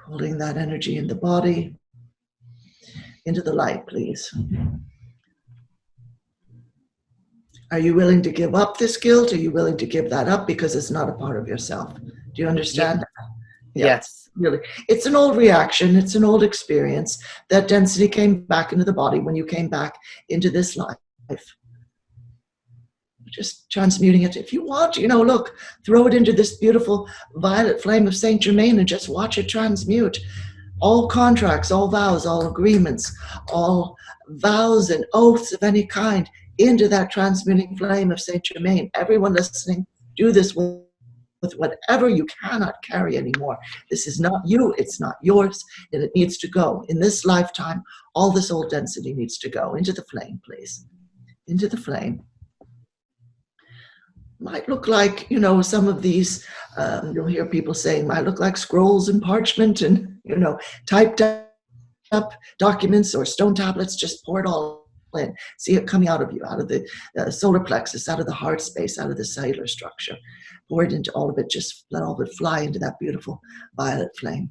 Speaker 2: that energy in the body. Into the light, please. Are you willing to give up this guilt? Are you willing to give that up because it's not a part of yourself? Do you understand?
Speaker 3: Yeah. Yes.
Speaker 2: Really. It's an old reaction. It's an old experience. That density came back into the body when you came back into this life. Just transmuting it. If you want, look, throw it into this beautiful violet flame of Saint Germain and just watch it transmute. All contracts, all vows, all agreements, all vows and oaths of any kind into that transmuting flame of Saint Germain. Everyone listening, do this with whatever you cannot carry anymore. This is not you, it's not yours, and it needs to go. In this lifetime, all this old density needs to go into the flame, please. Into the flame. Might look like, some of these, you'll hear people saying, might look like scrolls and parchment and, typed up documents or stone tablets, just pour it all in. See it coming out of you, out of the solar plexus, out of the heart space, out of the cellular structure. Pour it into all of it. Just let all of it fly into that beautiful violet flame.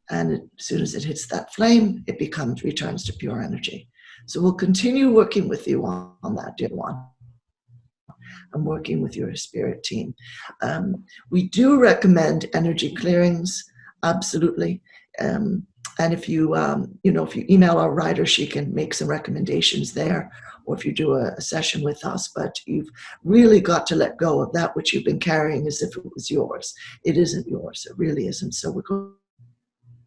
Speaker 2: And as soon as it hits that flame, it returns to pure energy. So we'll continue working with you on that, dear one. I'm working with your spirit team. We do recommend energy clearings, absolutely. And if you, if you email our writer, she can make some recommendations there, or if you do a session with us. But you've really got to let go of that which you've been carrying as if it was yours. It isn't yours. It really isn't. So we're going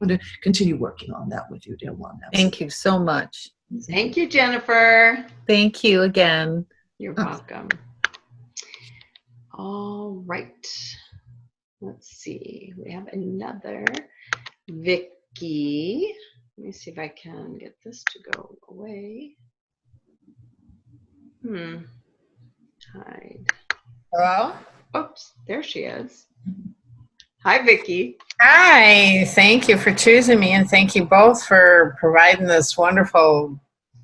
Speaker 2: to continue working on that with you, dear one. Absolutely.
Speaker 3: Thank you so much.
Speaker 1: Thank you, Jennifer.
Speaker 3: Thank you again.
Speaker 1: You're welcome. All right. Let's see. We have another Vicky. Let me see if I can get this to go away. Hide.
Speaker 4: Hello?
Speaker 1: Oops, there she is. Hi, Vicky.
Speaker 4: Hi, thank you for choosing me, and thank you both for providing this wonderful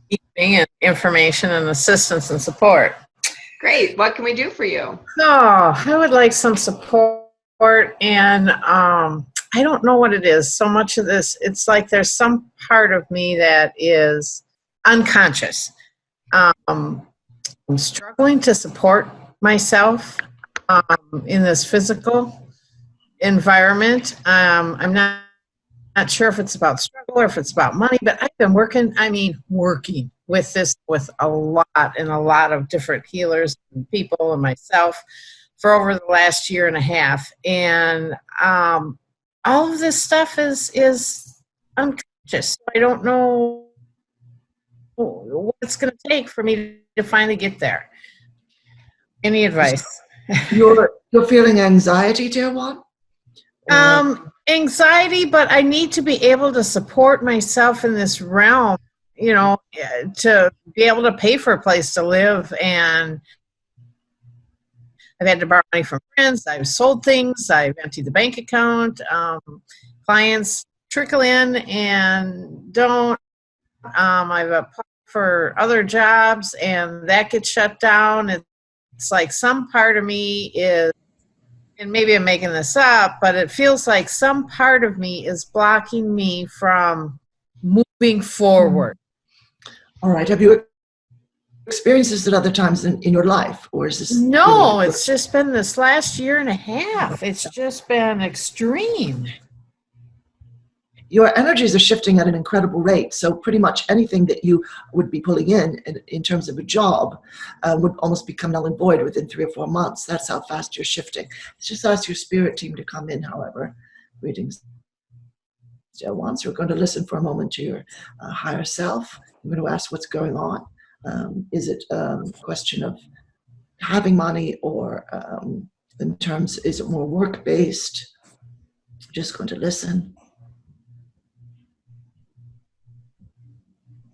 Speaker 4: evening and information and assistance and support.
Speaker 1: Great. What can we do for you?
Speaker 4: I would like some support, and I don't know what it is. So much of this, it's like there's some part of me that is unconscious. I'm struggling to support myself in this physical environment. I'm not sure if it's about struggle or if it's about money, but I've been working with this with a lot of different healers and people and myself for over the last year and a half. And all of this stuff is unconscious. So I don't know what it's going to take for me to finally get there. Any advice?
Speaker 2: You're feeling anxiety, dear one?
Speaker 4: Anxiety, but I need to be able to support myself in this realm, to be able to pay for a place to live. And I've had to borrow money from friends. I've sold things. I've emptied the bank account. Clients trickle in and don't. I've applied for other jobs and that gets shut down. It's like some part of me is, and maybe I'm making this up, but it feels like some part of me is blocking me from moving forward.
Speaker 2: All right. Have you experienced this at other times in your life, or is this?
Speaker 4: No, it's just been this last year and a half. It's just been extreme.
Speaker 2: Your energies are shifting at an incredible rate. So pretty much anything that you would be pulling in terms of a job would almost become null and void within 3 or 4 months. That's how fast you're shifting. Just ask your spirit team to come in, however. Greetings, dear ones. We're going to listen for a moment to your higher self. I'm going to ask what's going on. Is it a question of having money, or is it more work-based? Just going to listen.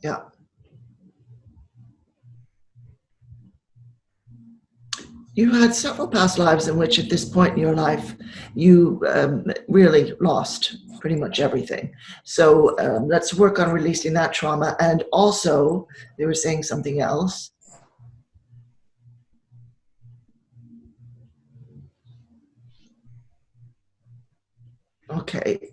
Speaker 2: Yeah. You had several past lives in which at this point in your life, you really lost pretty much everything. So let's work on releasing that trauma. And also, they were saying something else. Okay.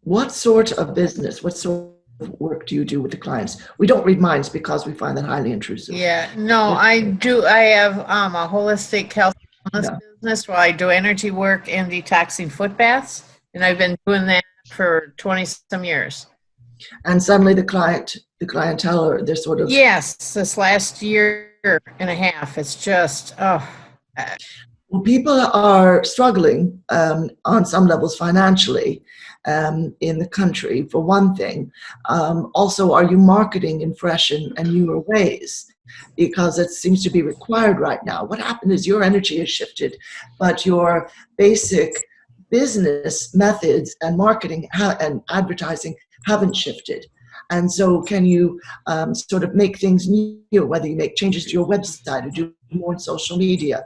Speaker 2: What sort of business, what sort of work do you do with the clients? We don't read minds because we find that highly intrusive.
Speaker 4: Yeah, no, I do. I have a holistic health business where I do energy work and detoxing foot baths, and I've been doing that for 20 some years.
Speaker 2: And suddenly the clientele, or they're sort of...
Speaker 4: Yes, this last year and a half, it's just,
Speaker 2: Well, people are struggling on some levels financially in the country, for one thing. Also, are you marketing in fresh and newer ways? Because it seems to be required right now. What happened is your energy has shifted, but your basic business methods and marketing and advertising haven't shifted. And so can you sort of make things new, whether you make changes to your website or do more on social media,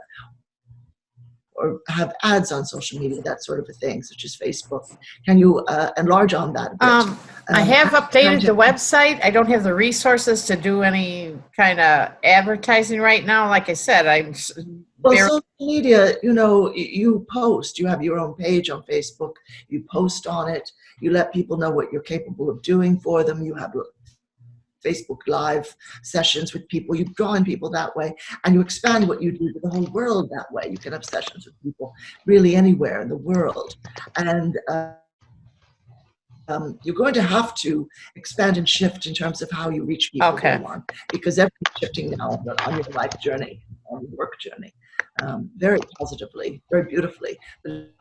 Speaker 2: or have ads on social media, that sort of a thing, such as Facebook. Can you enlarge on that a bit?
Speaker 4: I have updated the website. I don't have the resources to do any kind of advertising right now. Like I said,
Speaker 2: Well, social media, you know, you post, you have your own page on Facebook, you post on it, you let people know what you're capable of doing for them, you have Facebook Live sessions with people, you draw in people that way, and you expand what you do to the whole world that way. You can have sessions with people really anywhere in the world. And you're going to have to expand and shift in terms of how you reach people where you want, because everything's shifting now on your life journey, on your work journey, very positively, very beautifully. But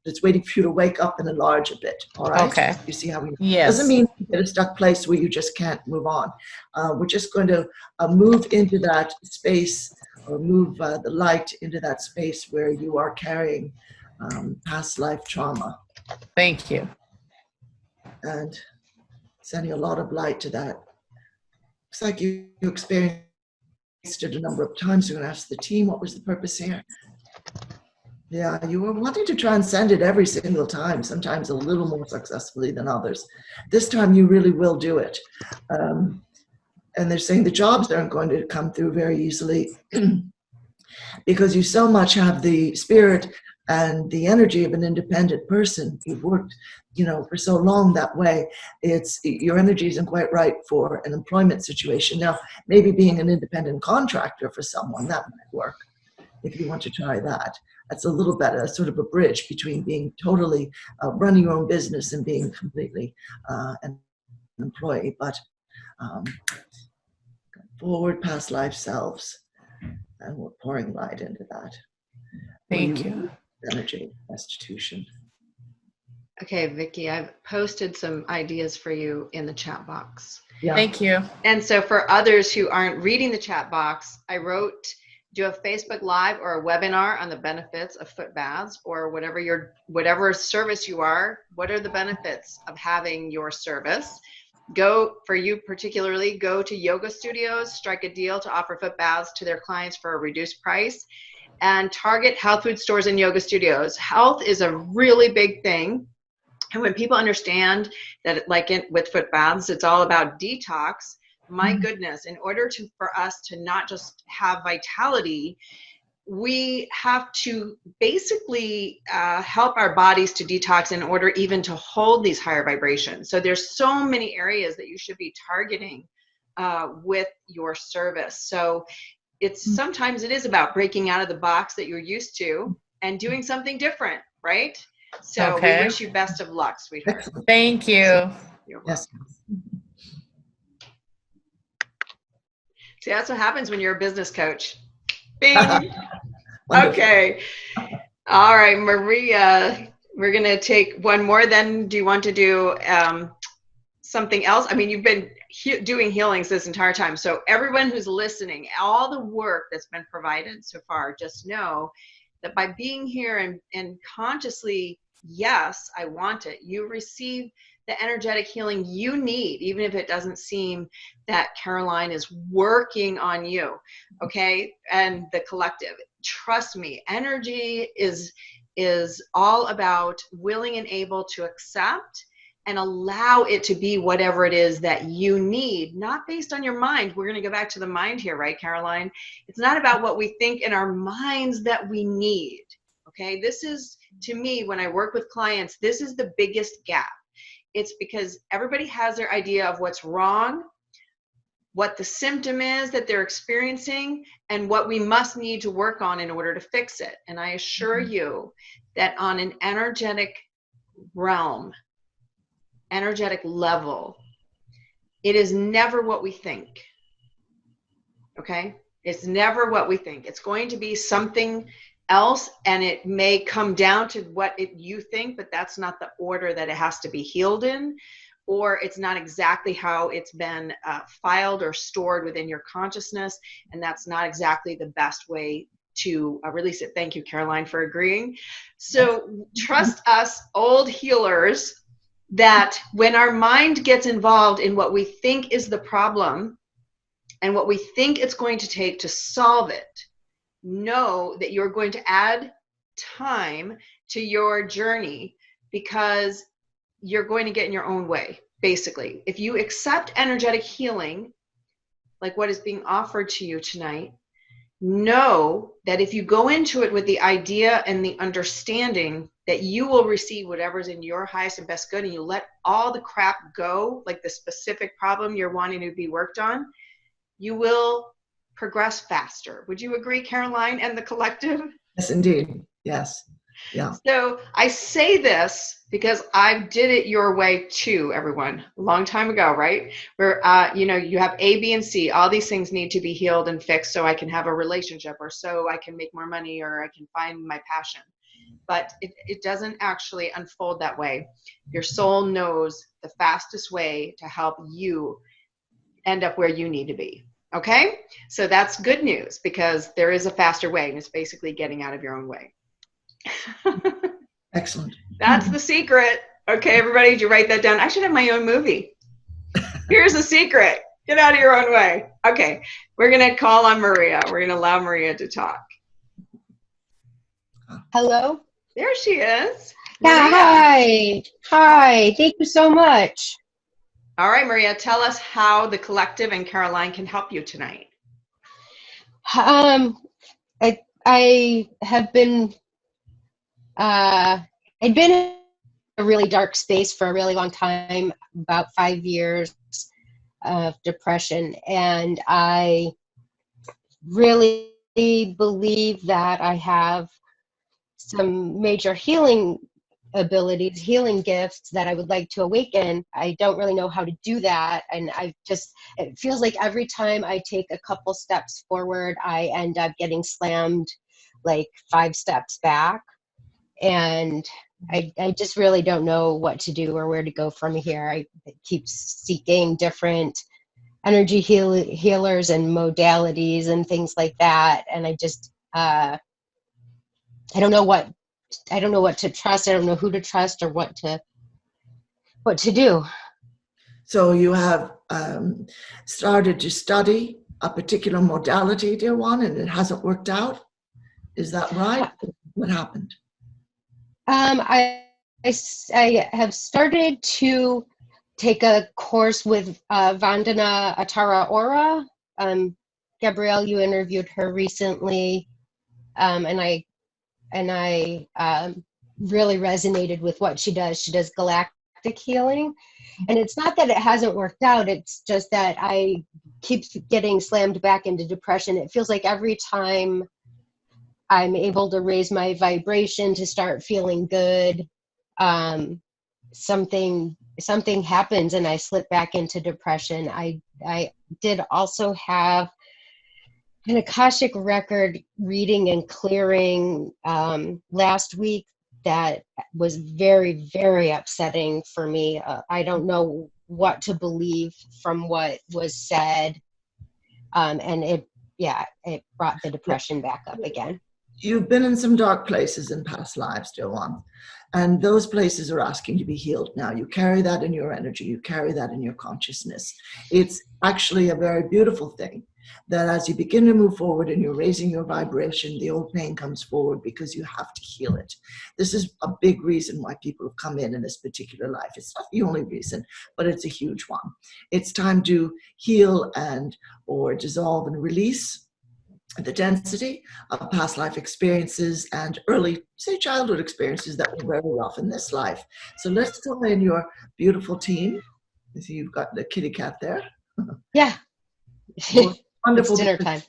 Speaker 2: it's waiting for you to wake up and enlarge a bit. All right.
Speaker 4: Okay.
Speaker 2: You see how we?
Speaker 4: Yes.
Speaker 2: Doesn't mean you're in a stuck place where you just can't move on. We're just going to move into that space, or move the light into that space where you are carrying past life trauma.
Speaker 4: Thank you.
Speaker 2: And sending a lot of light to that. Looks like you experienced it a number of times. You're going to ask the team, what was the purpose here? Yeah, you were wanting to transcend it every single time, sometimes a little more successfully than others. This time you really will do it. And they're saying the jobs aren't going to come through very easily because you so much have the spirit and the energy of an independent person. You've worked, you know, for so long that way. It's your energy isn't quite right for an employment situation. Now, maybe being an independent contractor for someone, that might work if you want to try that. That's a little better, sort of a bridge between being totally running your own business and being completely an employee. But forward past life selves, and we're pouring light into that.
Speaker 4: Thank you.
Speaker 2: Energy restitution.
Speaker 1: Okay, Vicki, I've posted some ideas for you in the chat box.
Speaker 2: Yeah.
Speaker 4: Thank you.
Speaker 1: And so for others who aren't reading the chat box, I wrote, do a Facebook Live or a webinar on the benefits of foot baths, or whatever service you are. What are the benefits of having your service? For you particularly, go to yoga studios, strike a deal to offer foot baths to their clients for a reduced price, and target health food stores and yoga studios. Health is a really big thing. And when people understand that, with foot baths, it's all about detox, my goodness, in order for us to not just have vitality, we have to basically help our bodies to detox in order even to hold these higher vibrations. So there's so many areas that you should be targeting with your service. So sometimes it is about breaking out of the box that you're used to and doing something different, right? So we wish you best of luck, sweetheart.
Speaker 4: Thank you.
Speaker 1: You're welcome.
Speaker 2: Yes.
Speaker 1: See, that's what happens when you're a business coach. Bing. Okay. All right, Maria, we're going to take one more. Then do you want to do something else? I mean, you've been doing healings this entire time. So everyone who's listening, all the work that's been provided so far, just know that by being here and consciously, yes, I want it, you receive the energetic healing you need, even if it doesn't seem that Caroline is working on you, okay? And the collective, trust me, energy is all about willing and able to accept and allow it to be whatever it is that you need, not based on your mind. We're going to go back to the mind here, right, Caroline? It's not about what we think in our minds that we need, okay? This is, to me, when I work with clients, this is the biggest gap. It's because everybody has their idea of what's wrong, what the symptom is that they're experiencing, and what we must need to work on in order to fix it. And I assure you that on an energetic realm, energetic level, it is never what we think. Okay? It's never what we think. It's going to be something else, and it may come down to what you think, but that's not the order that it has to be healed in, or it's not exactly how it's been filed or stored within your consciousness, and that's not exactly the best way to release it. Thank you, Caroline, for agreeing. So trust us, old healers, that when our mind gets involved in what we think is the problem and what we think it's going to take to solve it, know that you're going to add time to your journey because you're going to get in your own way, basically. If you accept energetic healing, like what is being offered to you tonight, know that if you go into it with the idea and the understanding that you will receive whatever's in your highest and best good, and you let all the crap go, like the specific problem you're wanting to be worked on, you will progress faster. Would you agree, Caroline and the collective?
Speaker 2: Yes, indeed. Yes. Yeah.
Speaker 1: So I say this because I did it your way too, everyone, a long time ago, right? Where, you have A, B, and C. All these things need to be healed and fixed so I can have a relationship, or so I can make more money, or I can find my passion. But it doesn't actually unfold that way. Your soul knows the fastest way to help you end up where you need to be. Okay? So that's good news, because there is a faster way, and it's basically getting out of your own way.
Speaker 2: Excellent.
Speaker 1: That's the secret. Okay, everybody, did you write that down? I should have my own movie. Here's the secret. Get out of your own way. Okay, we're going to call on Maria. We're going to allow Maria to talk.
Speaker 5: Hello?
Speaker 1: There she is.
Speaker 5: Yeah,
Speaker 1: Maria.
Speaker 5: hi. Thank you so much.
Speaker 1: All right, Maria, tell us how the collective and Caroline can help you tonight.
Speaker 5: I have been, I'd been in a really dark space for a really long time, about 5 years of depression, and I really believe that I have some major healing abilities, healing gifts that I would like to awaken. I don't really know how to do that, and it feels like every time I take a couple steps forward, I end up getting slammed like 5 steps back, and I just really don't know what to do or where to go from here. I keep seeking different energy healers and modalities and things like that, and I just I don't know what to trust. I don't know who to trust or what to do.
Speaker 2: So you have started to study a particular modality, dear one, and it hasn't worked out. Is that right? What happened?
Speaker 5: I have started to take a course with Vandana Atara Ora. Gabrielle, you interviewed her recently, and I really resonated with what she does. She does galactic healing, and it's not that it hasn't worked out. It's just that I keep getting slammed back into depression. It feels like every time I'm able to raise my vibration to start feeling good, something happens and I slip back into depression. I did also have an Akashic record reading and clearing last week that was very, very upsetting for me. I don't know what to believe from what was said, and it brought the depression back up again.
Speaker 2: You've been in some dark places in past lives, dear one, and those places are asking to be healed now. You carry that in your energy. You carry that in your consciousness. It's actually a very beautiful thing that as you begin to move forward and you're raising your vibration, the old pain comes forward because you have to heal it. This is a big reason why people have come in this particular life. It's not the only reason, but it's a huge one. It's time to heal or dissolve and release the density of past life experiences and early, say, childhood experiences that were very rough in this life. So let's call in your beautiful team. I see you've got the kitty cat there.
Speaker 5: Yeah.
Speaker 2: Wonderful.
Speaker 5: It's dinner time.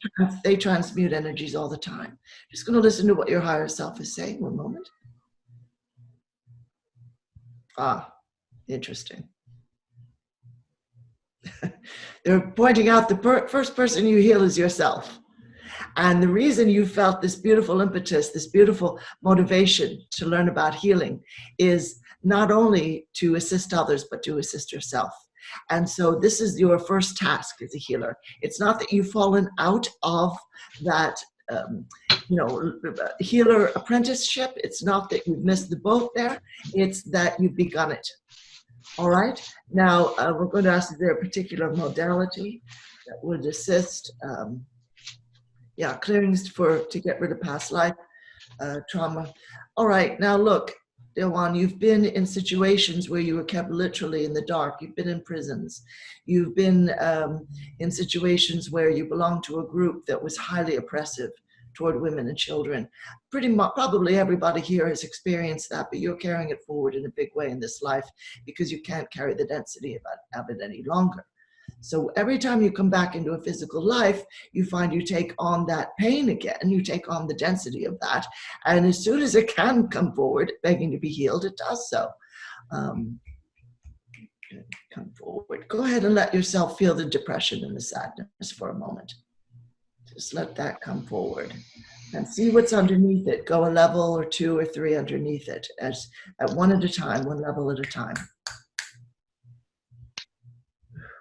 Speaker 2: They transmute energies all the time. Just going to listen to what your higher self is saying. One moment. Interesting. They're pointing out the first person you heal is yourself. And the reason you felt this beautiful impetus, this beautiful motivation to learn about healing is not only to assist others, but to assist yourself. And so this is your first task as a healer. It's not that you've fallen out of that healer apprenticeship. It's not that you've missed the boat there. It's that you've begun it. All right. Now, we're going to ask, is there a particular modality that would assist clearings to get rid of past life trauma. All right, now look, Dewan, you've been in situations where you were kept literally in the dark. You've been in prisons. You've been in situations where you belonged to a group that was highly oppressive toward women and children. Pretty much, probably everybody here has experienced that, but you're carrying it forward in a big way in this life because you can't carry the density of it any longer. So every time you come back into a physical life, you find you take on that pain again, you take on the density of that. And as soon as it can come forward, begging to be healed, it does so. Come forward. Go ahead and let yourself feel the depression and the sadness for a moment. Just let that come forward and see what's underneath it. Go a level or 2 or 3 underneath it, as at one at a time, one level at a time.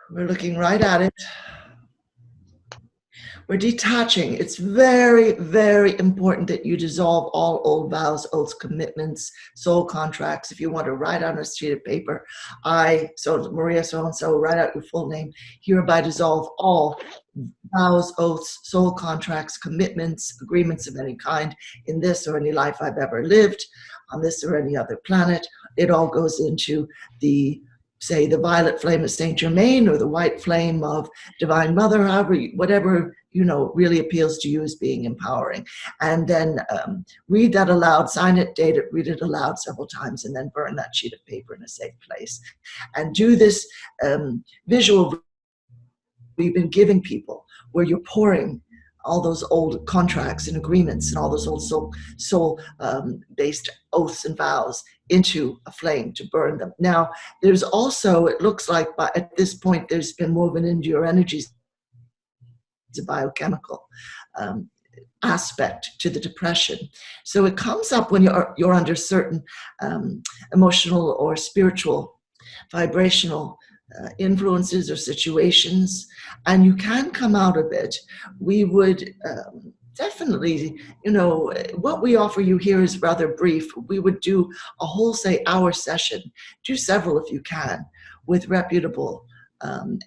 Speaker 2: We're looking right at it. We're detaching. It's very, very important that you dissolve all old vows, oaths, commitments, soul contracts. If you want to write on a sheet of paper, Maria so-and-so, write out your full name, hereby dissolve all vows, oaths, soul contracts, commitments, agreements of any kind in this or any life I've ever lived, on this or any other planet. It all goes into the, say, the violet flame of Saint Germain or the white flame of Divine Mother, however, whatever, really appeals to you as being empowering. And then read that aloud, sign it, date it, read it aloud several times, and then burn that sheet of paper in a safe place. And do this visual we've been giving people, where you're pouring all those old contracts and agreements and all those old soul-based oaths and vows into a flame to burn them. Now, there's also, it looks like at this point, there's been woven into your energies a biochemical aspect to the depression. So it comes up when you're under certain emotional or spiritual, vibrational influences or situations, and you can come out of it. We would definitely, what we offer you here is rather brief. We would do a whole, say, hour session, do several if you can, with reputable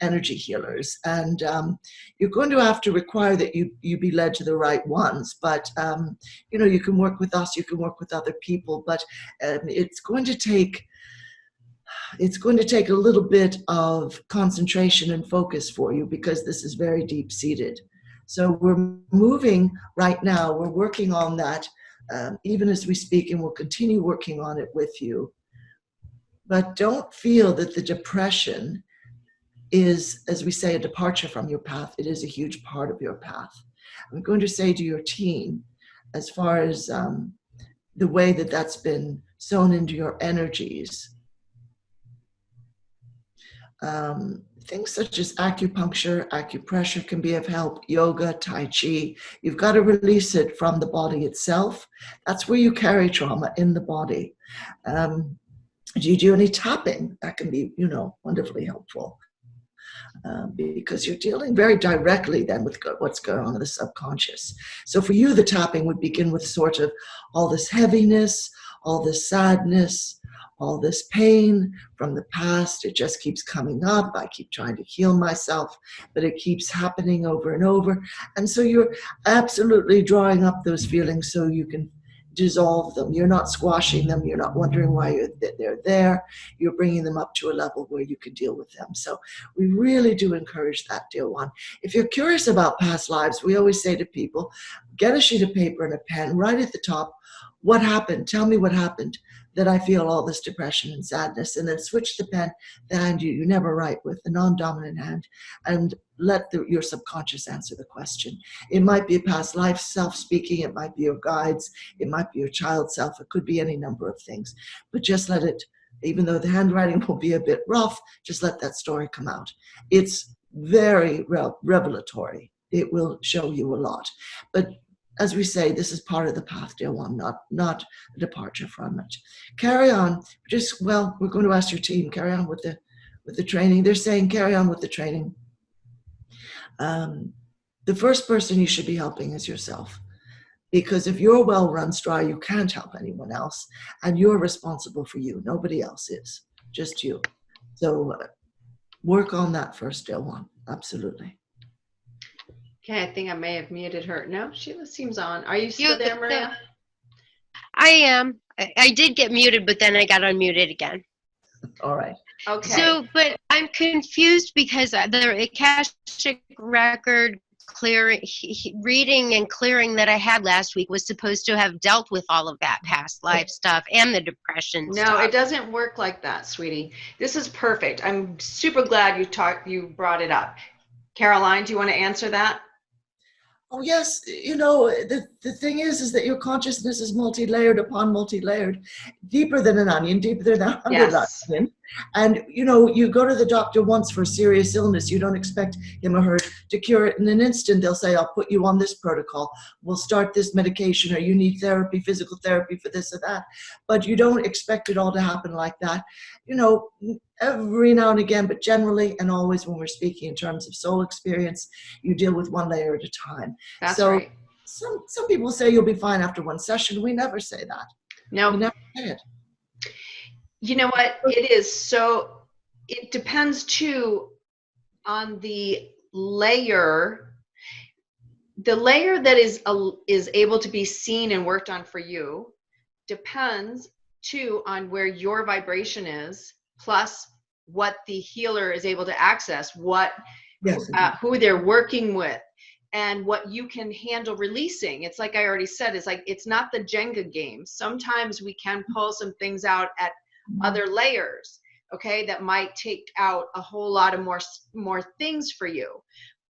Speaker 2: energy healers. And you're going to have to require that you be led to the right ones. But, you can work with us, you can work with other people, but it's going to take a little bit of concentration and focus for you, because this is very deep-seated. So we're moving right now. We're working on that even as we speak, and we'll continue working on it with you. But don't feel that the depression is, as we say, a departure from your path. It is a huge part of your path. I'm going to say to your team, as far as the way that that's been sewn into your energies, things such as acupuncture, acupressure can be of help, yoga, tai chi. You've got to release it from the body itself. That's where you carry trauma, in the body. Do you do any tapping? That can be, wonderfully helpful. Because you're dealing very directly then with what's going on in the subconscious. So for you, the tapping would begin with sort of all this heaviness, all this sadness, all this pain from the past. It just keeps coming up. I keep trying to heal myself, but it keeps happening over and over. And so you're absolutely drawing up those feelings so you can dissolve them. You're not squashing them. You're not wondering why they're there. You're bringing them up to a level where you can deal with them. So we really do encourage that, dear one. If you're curious about past lives, we always say to people, get a sheet of paper and a pen, write at the top, what happened? Tell me what happened that I feel all this depression and sadness, and then switch the pen, the hand you never write with, the non-dominant hand, and let your subconscious answer the question. It might be a past life self-speaking, it might be your guides, it might be your child self, it could be any number of things, but just let it, even though the handwriting will be a bit rough, just let that story come out. It's very revelatory. It will show you a lot. But as we say, this is part of the path, dear one, not a departure from it. Carry on. We're going to ask your team, carry on with the training. They're saying carry on with the training. The first person you should be helping is yourself. Because if your well runs dry, you can't help anyone else. And you're responsible for you. Nobody else is. Just you. So work on that first, dear one. Absolutely.
Speaker 1: Okay, I think I may have muted her. No, she seems on. Are you still there, Maria?
Speaker 5: I am. I did get muted, but then I got unmuted again.
Speaker 2: All right.
Speaker 1: Okay.
Speaker 5: So, but I'm confused because the Akashic record clearing, reading and clearing that I had last week was supposed to have dealt with all of that past life stuff and the depression
Speaker 1: No,
Speaker 5: stuff.
Speaker 1: it doesn't work like that, sweetie. This is perfect. I'm super glad you brought it up. Caroline, do you want to answer that?
Speaker 2: Oh yes, you know, the thing is that your consciousness is multi-layered upon multi-layered, deeper than an onion, deeper than a hundred
Speaker 1: Yes.
Speaker 2: onion. And you know, you go to the doctor once for a serious illness, you don't expect him or her to cure it in an instant. They'll say, I'll put you on this protocol, we'll start this medication, or you need therapy, physical therapy for this or that. But you don't expect it all to happen like that. You know, every now and again, but generally and always when we're speaking in terms of soul experience, you deal with one layer at a time.
Speaker 1: That's
Speaker 2: So
Speaker 1: right.
Speaker 2: some people say you'll be fine after one session. We never say that.
Speaker 1: No.
Speaker 2: We never say it.
Speaker 1: You know what? It is so, it depends too on the layer. The layer that is able to be seen and worked on for you depends too on where your vibration is, plus what the healer is able to access, what
Speaker 2: Yes.
Speaker 1: who they're working with, and what you can handle releasing. It's like I already said, it's like, it's not the Jenga game. Sometimes we can pull some things out at other layers, okay, that might take out a whole lot of more things for you.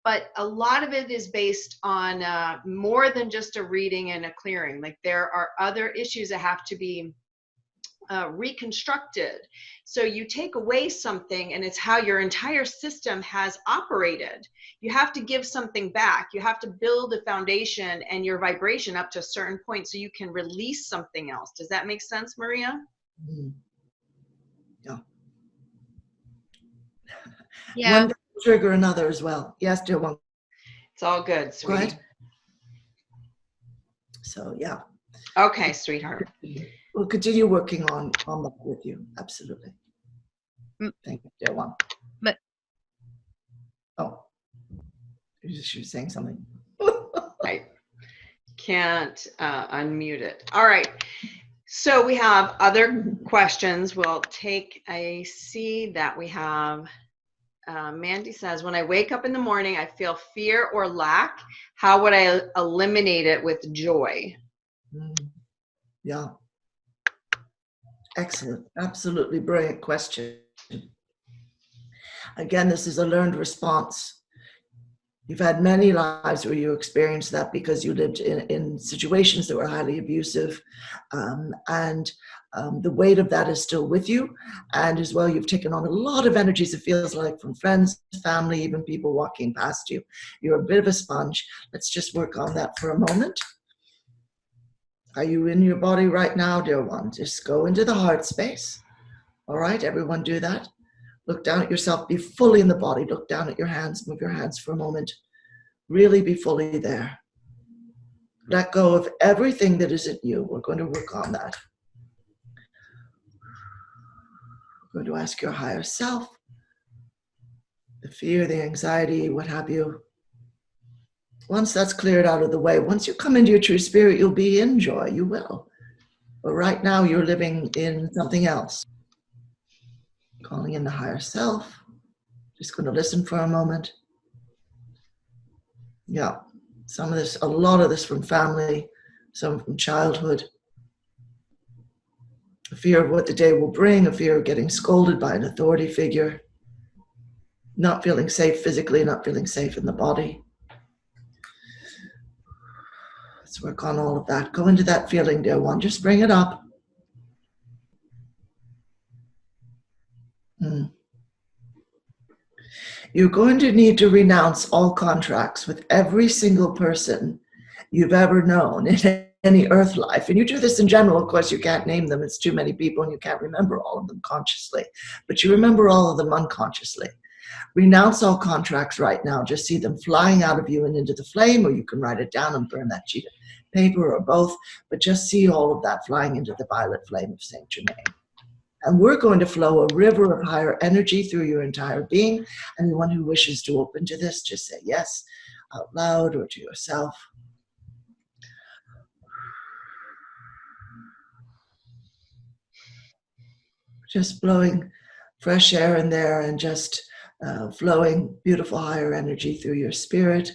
Speaker 1: But a lot of it is based on more than just a reading and a clearing. Like there are other issues that have to be reconstructed. So you take away something and it's how your entire system has operated. You have to give something back. You have to build a foundation and your vibration up to a certain point so you can release something else. Does that make sense, Maria?
Speaker 2: Mm-hmm. Yeah.
Speaker 5: Yeah.
Speaker 2: One trigger another as well. Yes, dear one.
Speaker 1: It's all good,
Speaker 2: Go
Speaker 1: sweetie.
Speaker 2: ahead. So yeah.
Speaker 1: Okay, sweetheart.
Speaker 2: We'll continue working on that with you. Absolutely.
Speaker 5: Mm.
Speaker 2: Thank you, dear one.
Speaker 5: But
Speaker 2: Oh, she was saying something.
Speaker 1: I can't unmute it. All right. So we have other questions. We'll take, I see that we have, Mandy says, when I wake up in the morning, I feel fear or lack. How would I eliminate it with joy?
Speaker 2: Yeah. Excellent. Absolutely brilliant question. Again, this is a learned response. You've had many lives where you experienced that because you lived in situations that were highly abusive, and the weight of that is still with you. And as well, you've taken on a lot of energies, it feels like, from friends, family, even people walking past you. You're a bit of a sponge. Let's just work on that for a moment. Are you in your body right now, dear one? Just go into the heart space. All right, everyone do that. Look down at yourself, be fully in the body. Look down at your hands, move your hands for a moment. Really be fully there. Let go of everything that isn't you. We're going to work on that. We're going to ask your higher self, the fear, the anxiety, what have you. Once that's cleared out of the way, once you come into your true spirit, you'll be in joy. You will. But right now, you're living in something else. Calling in the higher self. Just going to listen for a moment. Yeah. Some of this, a lot of this from family, some from childhood. A fear of what the day will bring, a fear of getting scolded by an authority figure, not feeling safe physically, not feeling safe in the body. Let's work on all of that. Go into that feeling, dear one. Just bring it up. You're going to need to renounce all contracts with every single person you've ever known in any earth life. And you do this in general. Of course, you can't name them. It's too many people and you can't remember all of them consciously. But you remember all of them unconsciously. Renounce all contracts right now. Just see them flying out of you and into the flame, or you can write it down and burn that sheet of paper, or both. But just see all of that flying into the violet flame of Saint Germain. And we're going to flow a river of higher energy through your entire being. Anyone who wishes to open to this, just say yes out loud or to yourself. Just blowing fresh air in there and just flowing beautiful higher energy through your spirit.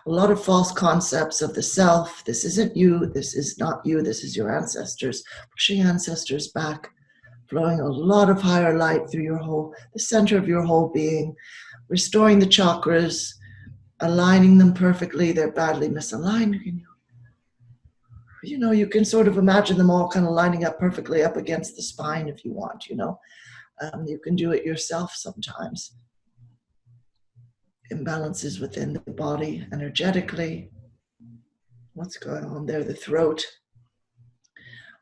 Speaker 2: A lot of false concepts of the self. This isn't you. This is not you. This is your ancestors. Pushing ancestors back, flowing a lot of higher light through the center of your whole being, restoring the chakras, aligning them perfectly. They're badly misaligned. You can sort of imagine them all kind of lining up perfectly up against the spine if you want, You can do it yourself sometimes. Imbalances within the body energetically. What's going on there? The throat.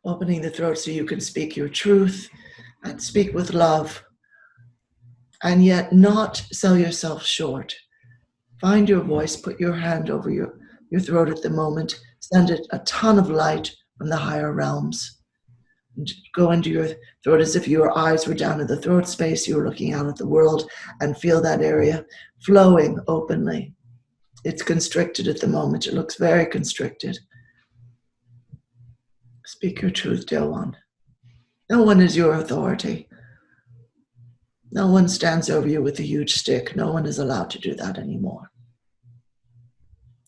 Speaker 2: Opening the throat so you can speak your truth and speak with love, and yet not sell yourself short. Find your voice, put your hand over your throat at the moment, send it a ton of light from the higher realms. Go into your throat as if your eyes were down in the throat space, you were looking out at the world, and feel that area flowing openly. It's constricted at the moment. It looks very constricted. Speak your truth, dear one. No one is your authority. No one stands over you with a huge stick. No one is allowed to do that anymore.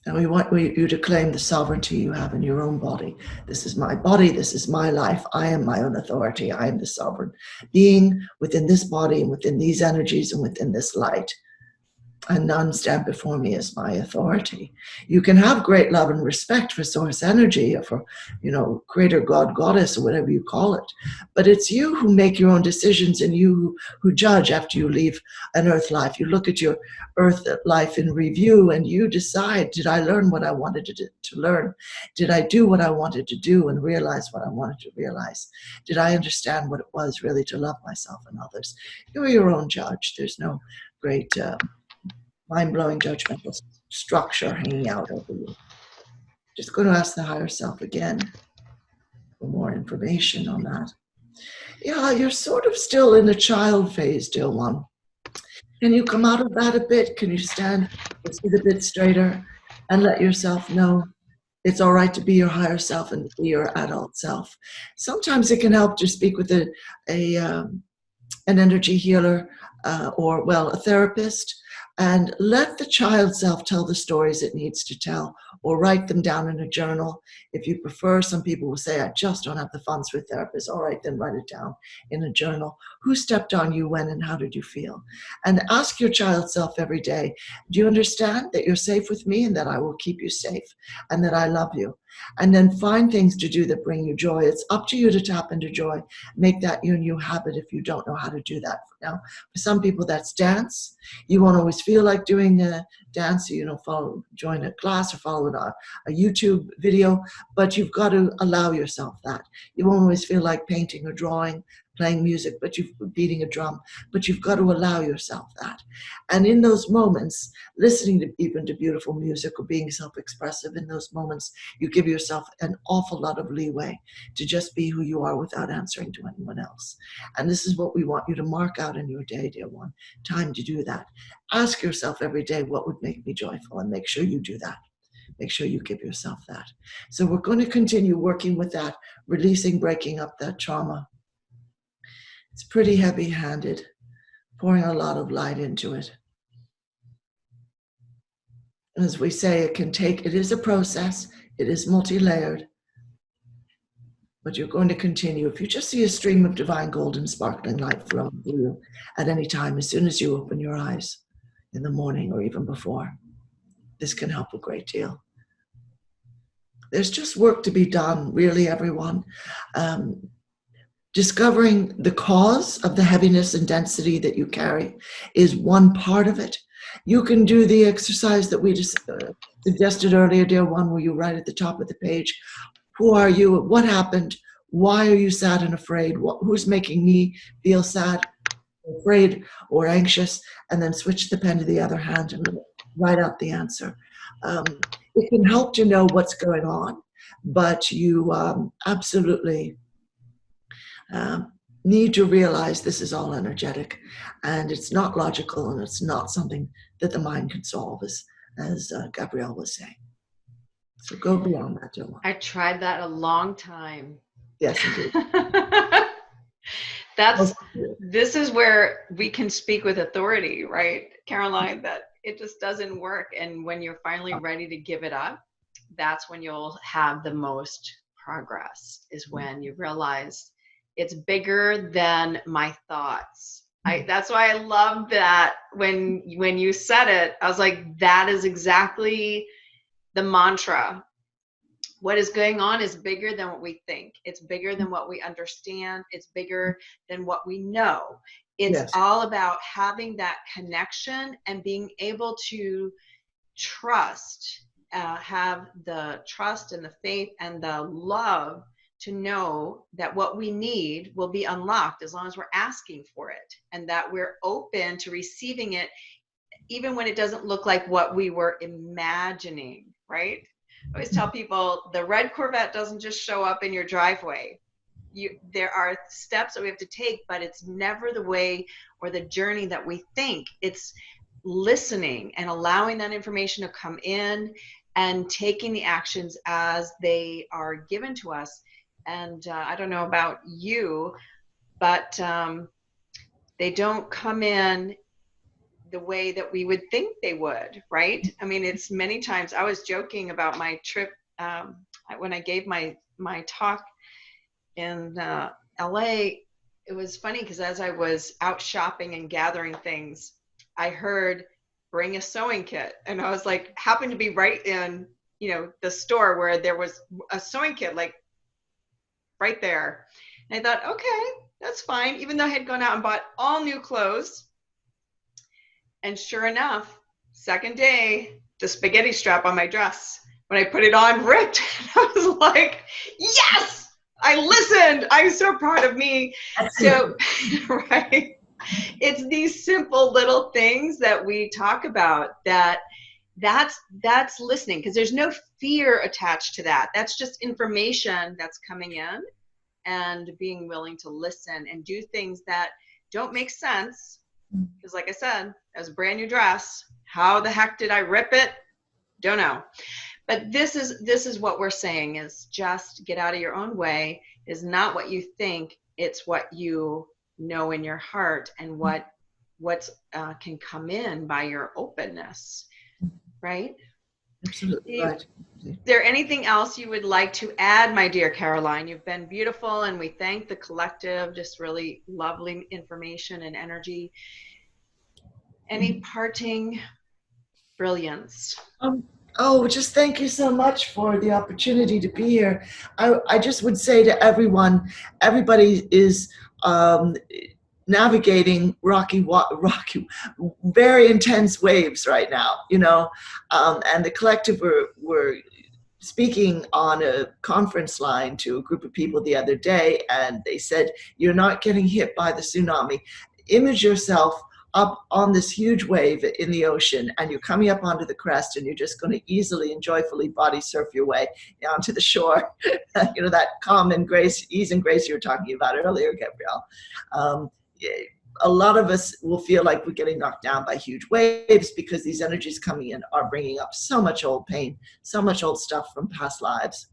Speaker 2: And we want you to claim the sovereignty you have in your own body. This is my body. This is my life. I am my own authority. I am the sovereign being within this body and within these energies and within this light. And none stand before me as my authority. You can have great love and respect for source energy or for, creator God, goddess, or whatever you call it. But it's you who make your own decisions and you who judge after you leave an earth life. You look at your earth life in review and you decide, did I learn what I wanted to learn? Did I do what I wanted to do and realize what I wanted to realize? Did I understand what it was really to love myself and others? You're your own judge. There's no great mind-blowing judgmental structure hanging out over you. Just going to ask the higher self again for more information on that. Yeah, you're sort of still in the child phase, dear one. Can you come out of that a bit? Can you stand a bit straighter and let yourself know it's all right to be your higher self and be your adult self? Sometimes it can help to speak with an energy healer or a therapist, and let the child self tell the stories it needs to tell, or write them down in a journal. If you prefer, some people will say, I just don't have the funds for a therapist. All right, then write it down in a journal. Who stepped on you when and how did you feel? And ask your child self every day, do you understand that you're safe with me and that I will keep you safe and that I love you? And then find things to do that bring you joy. It's up to you to tap into joy. Make that your new habit if you don't know how to do that. Now, for some people, that's dance. You won't always feel like doing a dance, join a class or follow a YouTube video, but you've got to allow yourself that. You won't always feel like painting or drawing, playing music, beating a drum, but you've got to allow yourself that. And in those moments, listening to beautiful music or being self-expressive, in those moments, you give yourself an awful lot of leeway to just be who you are without answering to anyone else. And this is what we want you to mark out in your day, dear one. Time to do that. Ask yourself every day, what would make me joyful? And make sure you do that. Make sure you give yourself that. So we're going to continue working with that, releasing, breaking up that trauma. It's pretty heavy-handed, pouring a lot of light into it. As we say, it is a process, it is multi-layered, but you're going to continue. If you just see a stream of divine golden sparkling light flowing through you at any time, as soon as you open your eyes in the morning or even before, this can help a great deal. There's just work to be done, really, everyone. Discovering the cause of the heaviness and density that you carry is one part of it. You can do the exercise that we just suggested earlier, dear one, where you write at the top of the page, who are you? What happened? Why are you sad and afraid? Who's making me feel sad, afraid, or anxious? And then switch the pen to the other hand and write out the answer. It can help to know what's going on, but you absolutely need to realize this is all energetic and it's not logical and it's not something that the mind can solve, as Gabrielle was saying. So go beyond that, Dylan.
Speaker 1: I tried that a long time.
Speaker 2: Yes, indeed.
Speaker 1: This is where we can speak with authority, right, Caroline, that it just doesn't work. And when you're finally ready to give it up, that's when you'll have the most progress, is when you realize it's bigger than my thoughts. That's why I love that when you said it, I was like, that is exactly the mantra. What is going on is bigger than what we think. It's bigger than what we understand. It's bigger than what we know. It's
Speaker 2: Yes.
Speaker 1: all about having that connection and being able to trust, have the trust and the faith and the love to know that what we need will be unlocked as long as we're asking for it, and that we're open to receiving it, even when it doesn't look like what we were imagining, right? I always tell people the red Corvette doesn't just show up in your driveway. There are steps that we have to take, but it's never the way or the journey that we think. It's listening and allowing that information to come in and taking the actions as they are given to us. And I don't know about you, but they don't come in the way that we would think they would, right? I mean, it's many times. I was joking about my trip when I gave my talk in LA. It was funny because as I was out shopping and gathering things, I heard bring a sewing kit, and I was like, happened to be right in, the store where there was a sewing kit, like right there. And I thought, okay, that's fine, even though I had gone out and bought all new clothes. And sure enough, second day, the spaghetti strap on my dress, when I put it on, ripped. I was like, yes, I listened. I'm so proud of me. So, right. It's these simple little things that we talk about that's listening, because there's no fear attached to that. That's just information that's coming in, and being willing to listen and do things that don't make sense. Because like I said, that was a brand new dress. How the heck did I rip it? Don't know. But this is what we're saying, is just get out of your own way. Is not what you think. It's what you know in your heart, and what can come in by your openness, right?
Speaker 2: Absolutely right.
Speaker 1: Is there anything else you would like to add, my dear Caroline? You've been beautiful, and we thank the collective. Just really lovely information and energy. Any parting brilliance?
Speaker 2: Just thank you so much for the opportunity to be here. I just would say to everyone, everybody is navigating rocky, very intense waves right now, and the collective were speaking on a conference line to a group of people the other day, and they said, you're not getting hit by the tsunami. Image yourself up on this huge wave in the ocean, and you're coming up onto the crest, and you're just going to easily and joyfully body surf your way onto the shore. That calm and grace, ease and grace you were talking about earlier, Gabrielle. A lot of us will feel like we're getting knocked down by huge waves, because these energies coming in are bringing up so much old pain, so much old stuff from past lives.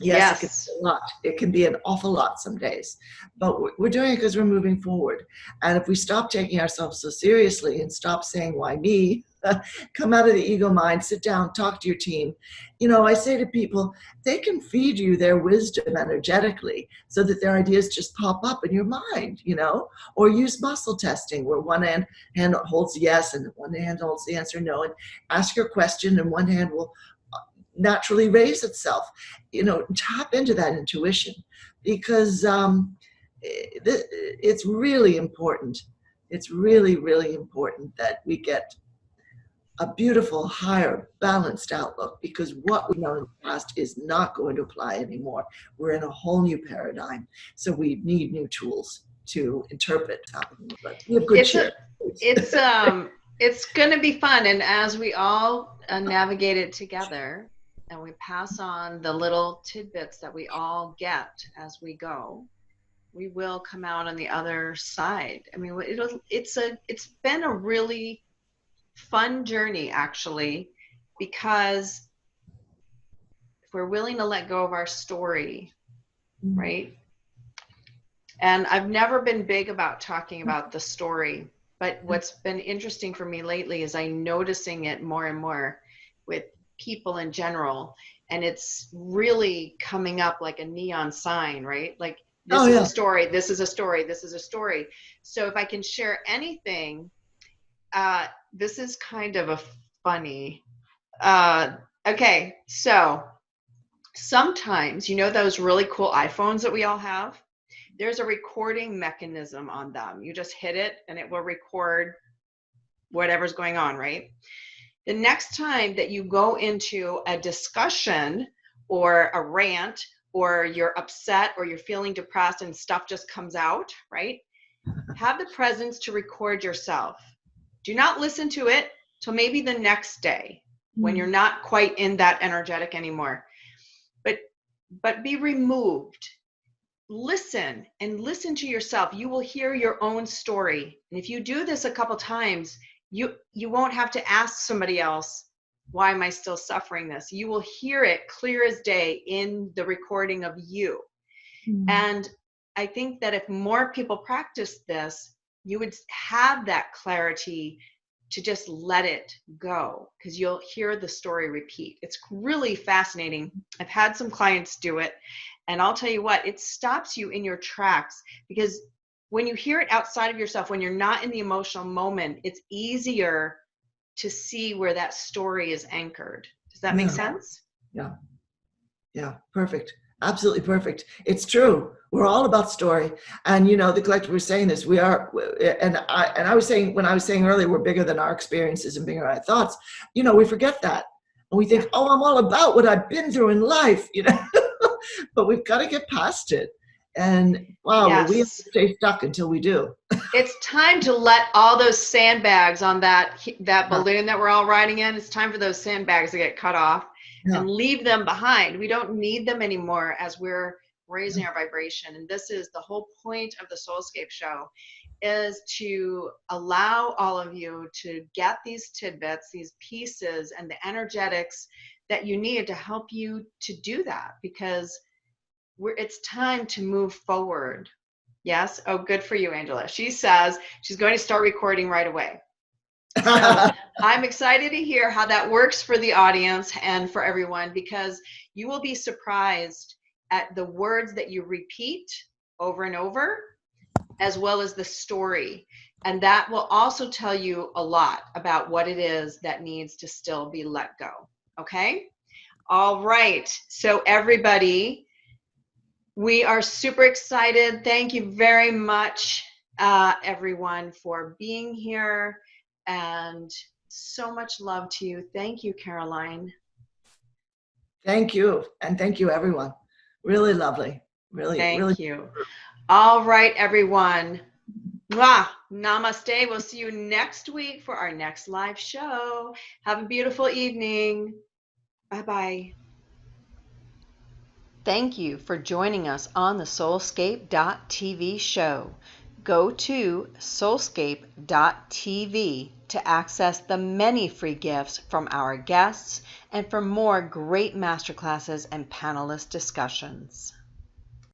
Speaker 2: Yes. It can be a lot. It can be an awful lot some days, but we're doing it because we're moving forward. And if we stop taking ourselves so seriously and stop saying, why me? Come out of the ego mind, sit down, talk to your team. I say to people, they can feed you their wisdom energetically so that their ideas just pop up in your mind, or use muscle testing, where one hand holds yes and one hand holds the answer no, and ask your question, and one hand will naturally raise itself. Tap into that intuition, because it's really important. It's really, really important that we get a beautiful, higher, balanced outlook, because what we've known in the past is not going to apply anymore. We're in a whole new paradigm, so we need new tools to interpret what's happening. But we have good cheer.
Speaker 1: It's going to be fun, and as we all navigate it together, and we pass on the little tidbits that we all get as we go, we will come out on the other side. I mean, it's been a really fun journey, actually, because if we're willing to let go of our story, right, And I've never been big about talking about the story, but what's been interesting for me lately is I'm noticing it more and more with people in general. And it's really coming up like a neon sign, right? Like, this
Speaker 2: Oh,
Speaker 1: is
Speaker 2: yeah.
Speaker 1: a story, this is a story, this is a story. So if I can share anything, this is kind of a funny, okay, so sometimes, you know, those really cool iPhones that we all have, there's a recording mechanism on them. You just hit it and it will record whatever's going on, right? The next time that you go into a discussion or a rant, or you're upset or you're feeling depressed and stuff just comes out, right? Have the presence to record yourself. Do not listen to it till maybe the next day when you're not quite in that energetic anymore. But be removed. Listen and listen to yourself. You will hear your own story. And if you do this a couple times, you won't have to ask somebody else, why am I still suffering this? You will hear it clear as day in the recording of you. And I think that if more people practice this, you would have that clarity to just let it go, because you'll hear the story repeat. It's really fascinating. I've had some clients do it, and I'll tell you what, it stops you in your tracks, because when you hear it outside of yourself, when you're not in the emotional moment, it's easier to see where that story is anchored. Does that make sense?
Speaker 2: Yeah. Yeah, perfect. Absolutely perfect. It's true. We're all about story. And, you know, the collective, we're saying this, we are, and I was saying, when I was saying earlier, we're bigger than our experiences and bigger than our thoughts, you know, we forget that. And we think, oh, I'm all about what I've been through in life, you know, but we've got to get past it. And wow,
Speaker 1: Yes.
Speaker 2: we have to stay stuck until we do.
Speaker 1: It's time to let all those sandbags on that balloon that we're all riding in, it's time for those sandbags to get cut off and leave them behind. We don't need them anymore as we're raising our vibration. And this is the whole point of the Soulscape show, is to allow all of you to get these tidbits, these pieces, and the energetics that you need to help you to do that, because it's time to move forward. Yes. Oh, good for you, Angela. She says she's going to start recording right away. So I'm excited to hear how that works for the audience and for everyone, because you will be surprised at the words that you repeat over and over, as well as the story. And that will also tell you a lot about what it is that needs to still be let go. Okay. All right. So everybody, we are super excited. Thank you very much, everyone, for being here, and so much love to you. Thank you, Caroline.
Speaker 2: Thank you. And thank you, everyone. Really lovely. Really,
Speaker 1: thank you. All right, everyone. Mwah. Namaste. We'll see you next week for our next live show. Have a beautiful evening. Bye-bye. Thank you for joining us on the Soulscape.tv show. Go to Soulscape.tv to access the many free gifts from our guests and for more great masterclasses and panelist discussions.